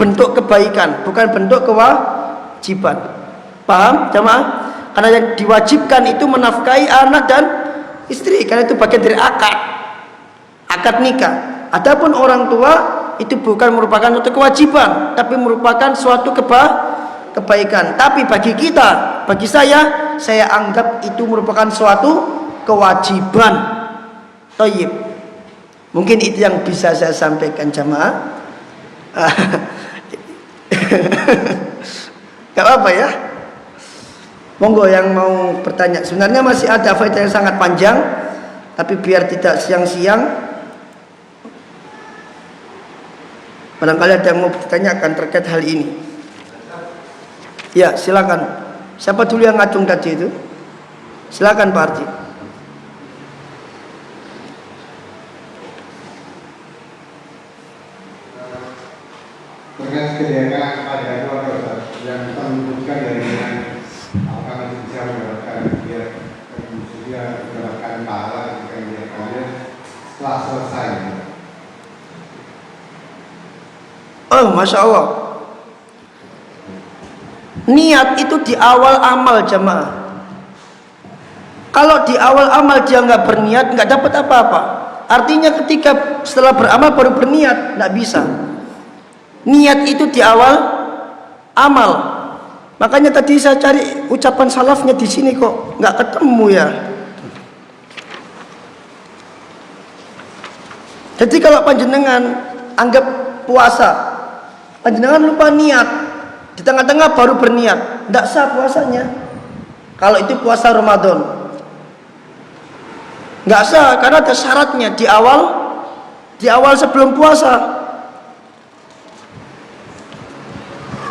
bentuk kebaikan, bukan bentuk kewajiban. Paham jamaah? Karena yang diwajibkan itu menafkahi anak dan istri, karena itu bagian dari akad nikah. Adapun orang tua itu bukan merupakan suatu kewajiban, tapi merupakan suatu kebaikan. Tapi bagi kita, bagi saya anggap itu merupakan suatu kewajiban. Thayyib. Mungkin itu yang bisa saya sampaikan jamaah. Gak apa-apa ya. Monggo yang mau bertanya. Sebenarnya masih ada faedah yang sangat panjang, tapi biar tidak siang-siang, barangkali ada yang mau bertanya akan terkait hal ini. Ya, silakan. Siapa dulu yang ngacung tadi itu? Silakan Pak Arti. Terkait kebijakan pada keluarga yang kita menyebutkan dari yang apakah bisa mendapatkan dia mendapatkan pahala ketika menjalankannya setelah selesai. Oh, masya Allah. Niat itu di awal amal jamaah. Kalau di awal amal dia nggak berniat, nggak dapat apa-apa. Artinya ketika setelah beramal baru berniat, nggak bisa. Niat itu di awal amal. Makanya tadi saya cari ucapan salafnya di sini kok nggak ketemu ya. Jadi kalau panjenengan anggap puasa, panjenengan lupa niat, di tengah-tengah baru berniat, tidak sah puasanya. Kalau itu puasa Ramadan, nggak sah karena ada syaratnya di awal sebelum puasa.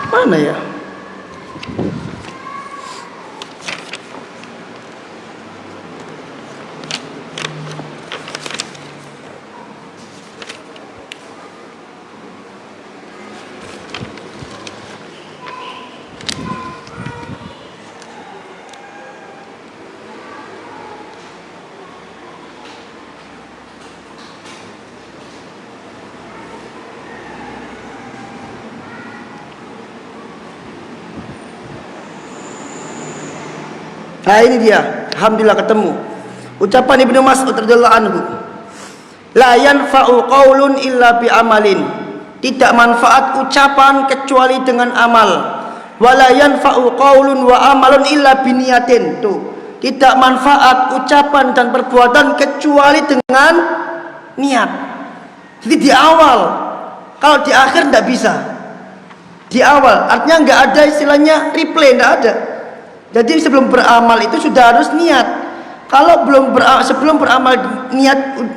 Mana ya? Nah ini dia, alhamdulillah ketemu. Ucapan Ibnu Mas'ud radhiyallahu anhu. La yanfa'u qaulun illa bi amalin. Tidak manfaat ucapan kecuali dengan amal. Wa la yanfa'u qaulun wa amalun illa bi niyatin. Tuh, tidak manfaat ucapan dan perbuatan kecuali dengan niat. Jadi di awal. Kalau di akhir tidak bisa. Di awal, artinya nggak ada istilahnya replay, nggak ada. Jadi sebelum beramal itu sudah harus niat. Kalau sebelum beramal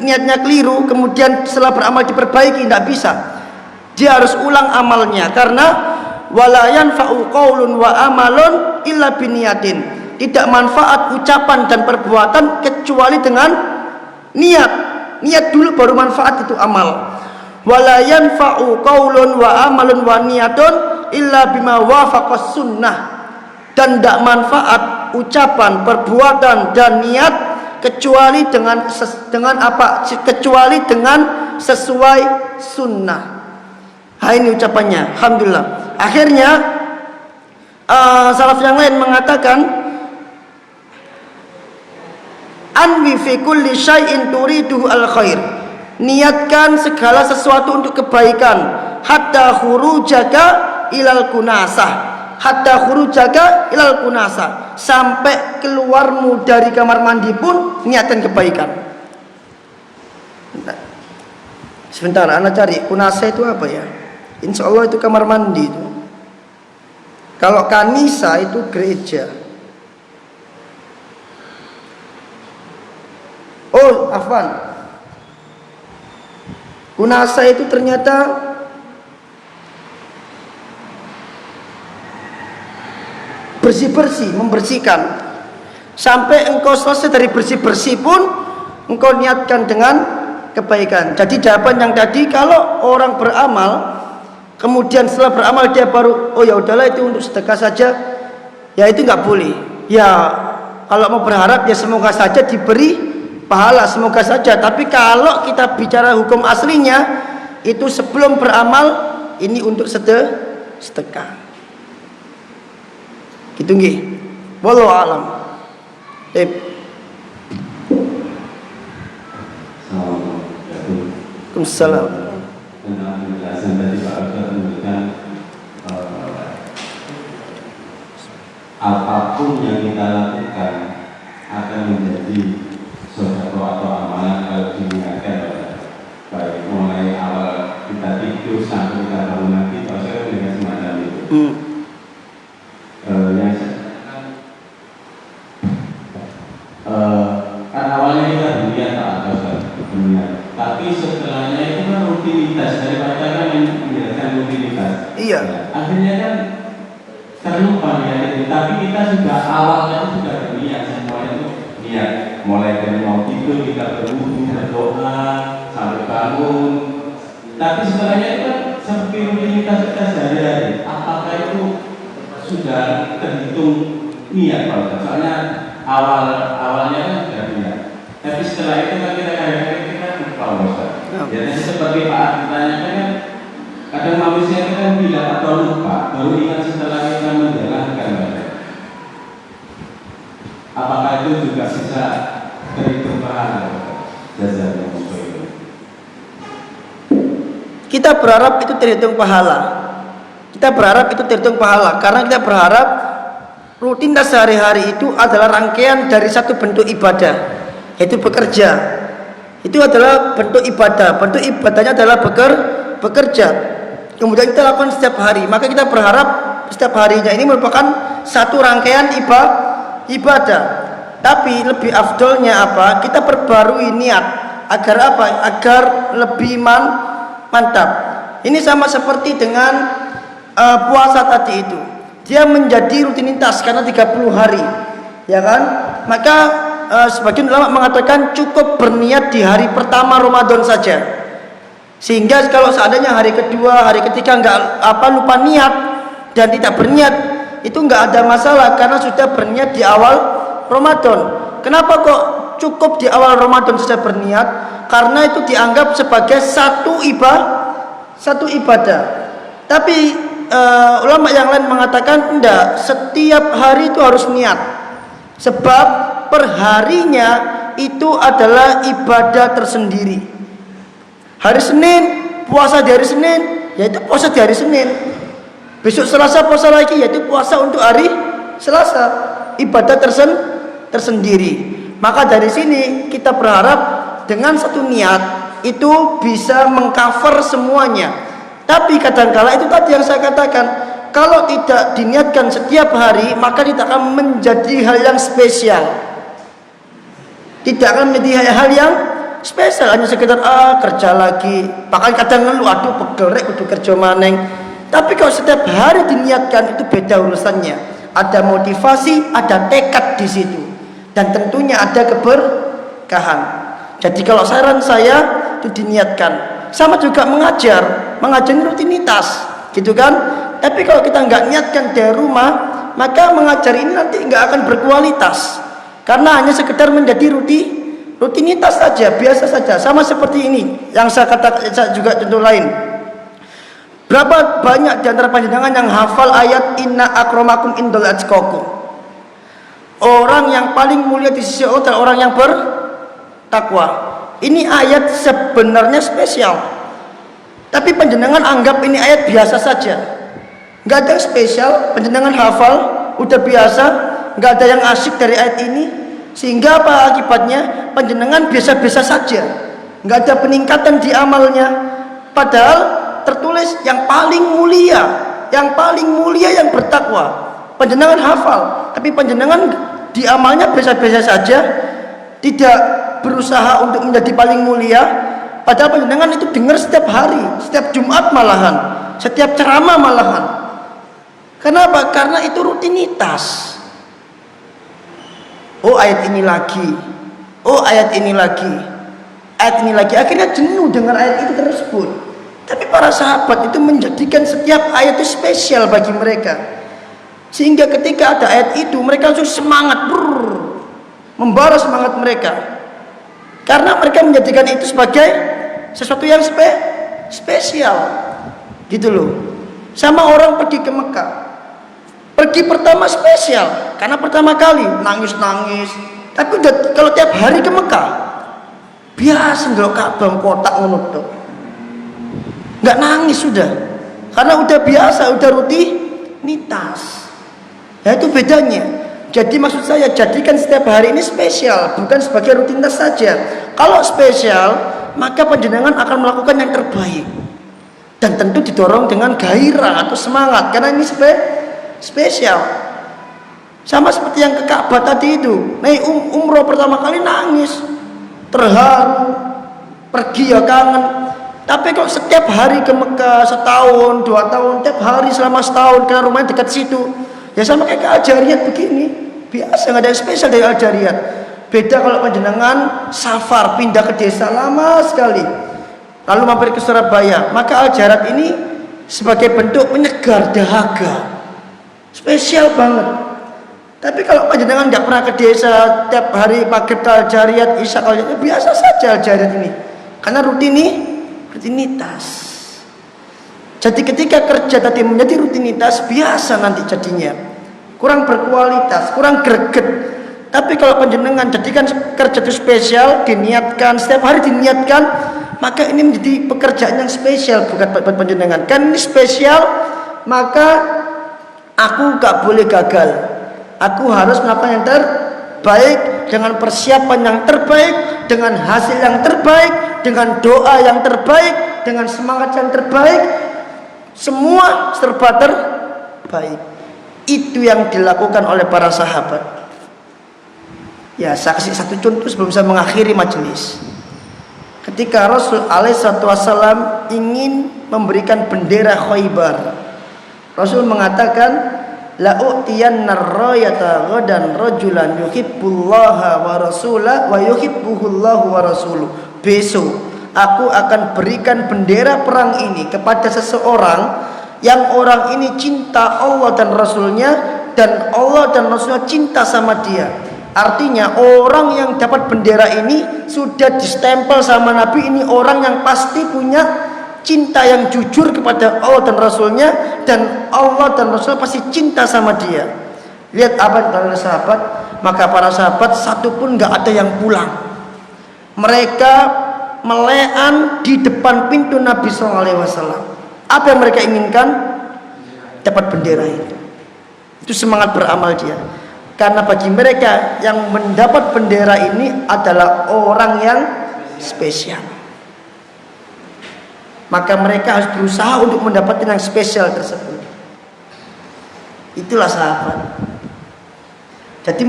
niatnya keliru, kemudian setelah beramal diperbaiki, tidak bisa. Dia harus ulang amalnya karena wala yanfa'u qaulun wa amalun illa biniyatin. Tidak manfaat ucapan dan perbuatan kecuali dengan niat. Niat dulu baru manfaat itu amal. Wala yanfa'u qaulun wa amalun wa niyatun illa bima wafaqas sunnah. Dan tidak manfaat ucapan, perbuatan dan niat kecuali dengan apa? Kecuali dengan sesuai sunnah. Nah, ini ucapannya. Alhamdulillah. Akhirnya salaf yang lain mengatakan, anwi fi kulli syai'in turiduhu al khair. Niatkan segala sesuatu untuk kebaikan. Hatta khurujaka ilal kunasah. Hatta khurujaka ilal kunasa, sampai keluarmu dari kamar mandi pun niatkan kebaikan. Sebentar, anak cari kunasa itu apa ya? Insya Allah itu kamar mandi itu. Kalau kanisa itu gereja. Oh, afwan. Kunasa itu ternyata bersih-bersih, membersihkan. Sampai engkau selesai dari bersih-bersih pun engkau niatkan dengan kebaikan. Jadi jawaban yang tadi, kalau orang beramal kemudian setelah beramal dia baru oh ya udahlah itu untuk sedekah saja, ya itu nggak boleh. Ya kalau mau berharap ya semoga saja diberi pahala, semoga saja. Tapi kalau kita bicara hukum aslinya, itu sebelum beramal ini untuk sedekah. Gitu nggih. Wallahu alam. Waalaikumsalam. Tentang penjelasan tadi Pak Ustaz menunjukkan apapun yang kita lakukan akan menjadi sedekah atau amalan kalau diniatkan, baik mulai awal kita tidur sampai kita bangun lagi. Pak Ustaz dengan semacam itu. Yang kan awalnya kita berniat tak ada berniat, tapi setelahnya itu kan rutinitas, daripada kan menjelaskan rutinitas. Iya. Akhirnya kan terlupa niat itu. Tapi kita sudah awalnya itu sudah berniat, semuanya itu niat. Mulai dari mau tidur kita berwudu, berdoa sampai bangun. Tapi setelahnya itu kan seperti rutinitas kita sehari-hari. Apakah itu sudah terhitung niat Pak Ustaz? Soalnya awalnya kan sudah niat. Tapi setelah itu kan kita kadang-kadang kita lupa Pak Ustaz. Jadi seperti Pak Adi tanyakan kan, kadang manusia itu kan bilang atau lupa, baru ingat setelah kita menjalankan. Apakah itu juga bisa terhitung pahala? Jazakallahu khairan. Kita berharap itu terhitung pahala. Kita berharap itu terhitung pahala karena kita berharap rutinitas sehari-hari itu adalah rangkaian dari satu bentuk ibadah, yaitu bekerja. Itu adalah bentuk ibadah. Bentuk ibadahnya adalah bekerja. Kemudian kita lakukan setiap hari. Maka kita berharap setiap harinya ini merupakan satu rangkaian ibadah. Tapi lebih afdolnya apa? Kita perbarui niat agar apa? Agar lebih mantap. Ini sama seperti dengan puasa tadi itu. Dia menjadi rutinitas karena 30 hari. Ya kan? Maka sebagian ulama mengatakan cukup berniat di hari pertama Ramadan saja, sehingga kalau seandainya hari kedua, hari ketiga lupa niat dan tidak berniat, itu nggak ada masalah karena sudah berniat di awal Ramadan. Kenapa kok cukup di awal Ramadan saja berniat? Karena itu dianggap sebagai satu ibadah. Tapi ulama yang lain mengatakan enggak, setiap hari itu harus niat, sebab perharinya itu adalah ibadah tersendiri. Hari Senin puasa di hari Senin, yaitu puasa di hari Senin. Besok Selasa puasa lagi, yaitu puasa untuk hari Selasa. Ibadah tersendiri. Maka dari sini kita berharap dengan satu niat itu bisa mengcover semuanya. Tapi kadang-kala itu tadi yang saya katakan, kalau tidak diniatkan setiap hari, maka tidak akan menjadi hal yang spesial. Tidak akan menjadi hal yang spesial, hanya sekedar kerja lagi. Bahkan kadang ngeluh, aduh pegel rek kudu kerja maneng. Tapi kalau setiap hari diniatkan, itu beda urusannya. Ada motivasi, ada tekad di situ, dan tentunya ada keberkahan. Jadi kalau saran saya itu diniatkan. Sama juga mengajar rutinitas, gitu kan? Tapi kalau kita nggak niatkan dari rumah, maka mengajar ini nanti nggak akan berkualitas. Karena hanya sekedar menjadi rutinitas saja, biasa saja. Sama seperti ini yang saya katakan juga contoh lain. Berapa banyak di antara panjenengan yang hafal ayat inna akramakum indal atqakum? Orang yang paling mulia di sisi Allah adalah orang yang bertakwa. Ini ayat sebenarnya spesial. Tapi panjenengan anggap ini ayat biasa saja. Nggak ada yang spesial, panjenengan hafal, udah biasa, nggak ada yang asyik dari ayat ini. Sehingga apa akibatnya? Panjenengan biasa-biasa saja, nggak ada peningkatan di amalnya. Padahal tertulis yang paling mulia yang bertakwa. Panjenengan hafal, tapi panjenengan di amalnya biasa-biasa saja, tidak berusaha untuk menjadi paling mulia. Padahal panjenengan itu dengar setiap hari, setiap Jumat malahan, setiap ceramah malahan. Kenapa? Karena itu rutinitas. Oh ayat ini lagi, oh ayat ini lagi, ayat ini lagi. Akhirnya jenuh dengan ayat itu tersebut. Tapi para sahabat itu menjadikan setiap ayat itu spesial bagi mereka, sehingga ketika ada ayat itu mereka langsung semangat, membara semangat mereka, karena mereka menjadikan itu sebagai sesuatu yang spesial, gitu loh. Sama orang pergi ke Mekah, pergi pertama spesial karena pertama kali nangis. Tapi udah kalau tiap hari ke Mekah biasa, ndelok Ka'bah kotak ngono tok, nggak nangis sudah, karena udah biasa, udah rutinitas. Ya itu bedanya. Jadi maksud saya, jadikan setiap hari ini spesial, bukan sebagai rutinitas saja. Kalau spesial, maka panjenengan akan melakukan yang terbaik, dan tentu didorong dengan gairah atau semangat, karena ini spesial. Sama seperti yang ke Ka'bah tadi itu, naik umroh pertama kali nangis, terharu, pergi ya kangen. Tapi kalau setiap hari ke Mekah, setahun, 2 tahun, tiap hari selama setahun, karena rumahnya dekat situ, Ya sama kayak ke Al-Jariyat begini, biasa, nggak ada yang spesial dari Al-Jariyat. Beda kalau panjenengan safar pindah ke desa lama sekali, lalu mampir ke Surabaya, maka Al-Jariyat ini sebagai bentuk penyegar dahaga, spesial banget. Tapi kalau panjenengan nggak pernah ke desa, tiap hari maghrib ke Al-Jariyat, isya ke Al-Jariyat, biasa saja Al-Jariyat ini, karena rutinitas. Jadi ketika kerja tadi menjadi rutinitas, biasa nanti jadinya kurang berkualitas, kurang greget. Tapi kalau panjenengan jadikan kerja itu spesial, diniatkan setiap hari, diniatkan, maka ini menjadi pekerjaan yang spesial buat panjenengan. Kan ini spesial, maka aku gak boleh gagal. Aku harus melakukan yang terbaik, dengan persiapan yang terbaik, dengan hasil yang terbaik, dengan doa yang terbaik, dengan semangat yang terbaik, semua serba terbaik. Itu yang dilakukan oleh para sahabat. Ya, saya kasih satu contoh sebelum saya mengakhiri majelis. Ketika Rasul alaihissalam ingin memberikan bendera Khaybar, Rasul mengatakan, la u'tiyanna rayata ghadan rajulan yuhibbullaha wa rasulahu wa yuhibbuhullahu wa rasuluh. Besok aku akan berikan bendera perang ini kepada seseorang yang orang ini cinta Allah dan Rasulnya, dan Allah dan Rasulnya cinta sama dia. Artinya orang yang dapat bendera ini sudah distempel sama Nabi, ini orang yang pasti punya cinta yang jujur kepada Allah dan Rasulnya, dan Allah dan Rasulnya pasti cinta sama dia. Lihat apa para sahabat, maka para sahabat satu pun gak ada yang pulang. Mereka melean di depan pintu Nabi SAW. Apa yang mereka inginkan? Dapat bendera itu. Itu semangat beramal dia. Karena bagi mereka yang mendapat bendera ini adalah orang yang spesial. Maka mereka harus berusaha untuk mendapatkan yang spesial tersebut. Itulah sahabat. Jadi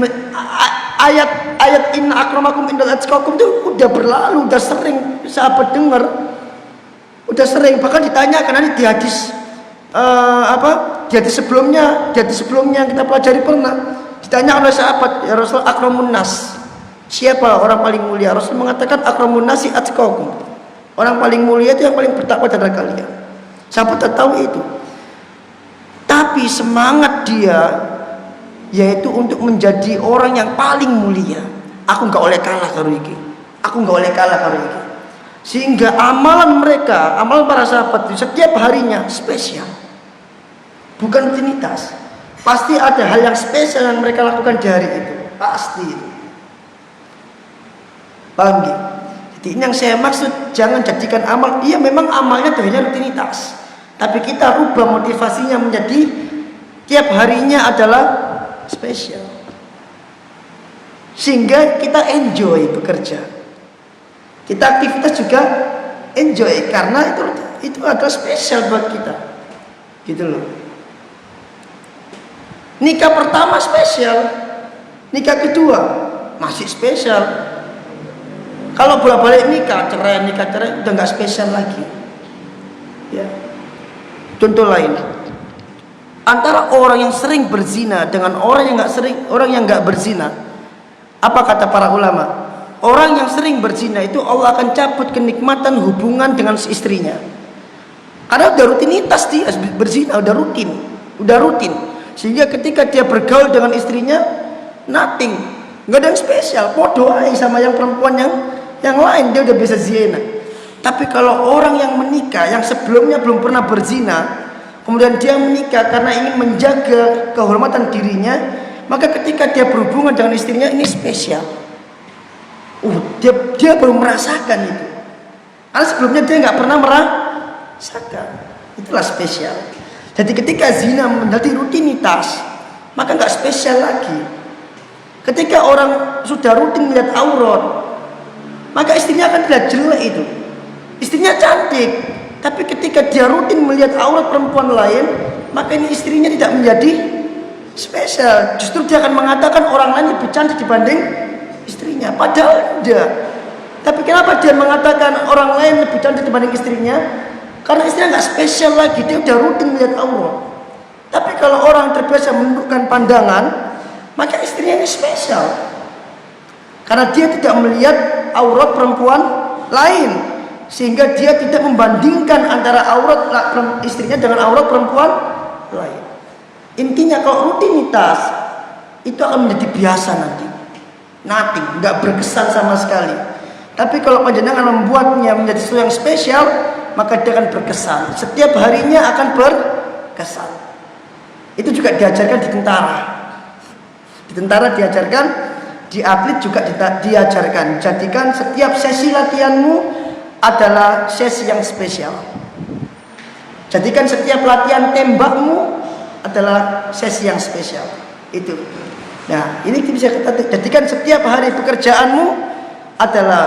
ayat inna akramakum indal atqakum itu udah berlalu, udah sering sahabat dengar. Udah sering, bahkan ditanyakan nanti di hadis di hadis sebelumnya yang kita pelajari pernah ditanya oleh sahabat, ya Rasul, akramun nas, siapa orang paling mulia? Rasul mengatakan akramun nasi atqakum, orang paling mulia itu yang paling bertakwa dari kalian. Sahabat tak tahu itu, tapi semangat dia yaitu untuk menjadi orang yang paling mulia. Aku nggak oleh kalah karo iki, aku nggak oleh kalah karo iki. Sehingga amalan mereka, amalan para sahabat itu setiap harinya spesial, bukan rutinitas. Pasti ada hal yang spesial yang mereka lakukan di hari itu, pasti itu. Paham gak? Jadi ini yang saya maksud, jangan jadikan amal, iya memang amalnya hanya rutinitas, tapi kita ubah motivasinya menjadi tiap harinya adalah spesial, sehingga kita enjoy bekerja, kita aktivitas juga enjoy, karena itu adalah spesial buat kita, gitu loh. Nikah pertama spesial, nikah kedua masih spesial. Kalau bolak-balik nikah cerai udah nggak spesial lagi. Ya. Contoh lain, antara orang yang sering berzina dengan orang yang nggak berzina, apa kata para ulama? Orang yang sering berzina itu Allah akan cabut kenikmatan hubungan dengan istrinya, karena udah rutinitas dia berzina, udah rutin. Sehingga ketika dia bergaul dengan istrinya, nothing, nggak ada yang spesial, podo aja sama yang perempuan yang lain, dia udah biasa zina. Tapi kalau orang yang menikah, yang sebelumnya belum pernah berzina, kemudian dia menikah karena ingin menjaga kehormatan dirinya, maka ketika dia berhubungan dengan istrinya, ini spesial. Dia baru merasakan itu, karena sebelumnya dia nggak pernah merasakan. Itulah spesial. Jadi ketika zina menjadi rutinitas, maka nggak spesial lagi. Ketika orang sudah rutin melihat aurat, maka istrinya akan dilihat jelek itu. Istrinya cantik, tapi ketika dia rutin melihat aurat perempuan lain, maka ini istrinya tidak menjadi spesial. Justru dia akan mengatakan orang lain lebih cantik dibanding istrinya. Padahal tidak. Tapi kenapa dia mengatakan orang lain lebih cantik dibanding istrinya? Karena istrinya nggak spesial lagi, dia udah rutin melihat aurat. Tapi kalau orang terbiasa menundukkan pandangan, maka istrinya ini spesial. Karena dia tidak melihat aurat perempuan lain, sehingga dia tidak membandingkan antara aurat istrinya dengan aurat perempuan lain. Intinya kalau rutinitas itu akan menjadi biasa nanti, nggak berkesan sama sekali. Tapi kalau panjenengan membuatnya menjadi sesuatu yang spesial, maka dia akan berkesan. Setiap harinya akan berkesan. Itu juga diajarkan di tentara. Di tentara diajarkan, di atlet juga diajarkan. Jadikan setiap sesi latihanmu adalah sesi yang spesial. Jadikan setiap latihan tembakmu adalah sesi yang spesial. Itu. Nah, ini bisa kita jadikan setiap hari pekerjaanmu adalah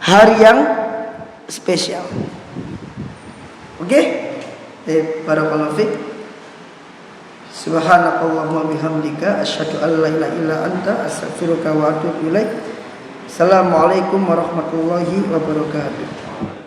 hari yang spesial. Oke? Barakallahu fiik. Subhanakallahumma bihamdika asyhadu an la ilaha illa anta astaghfiruka wa atubu ilaik. Assalamualaikum warahmatullahi wabarakatuh.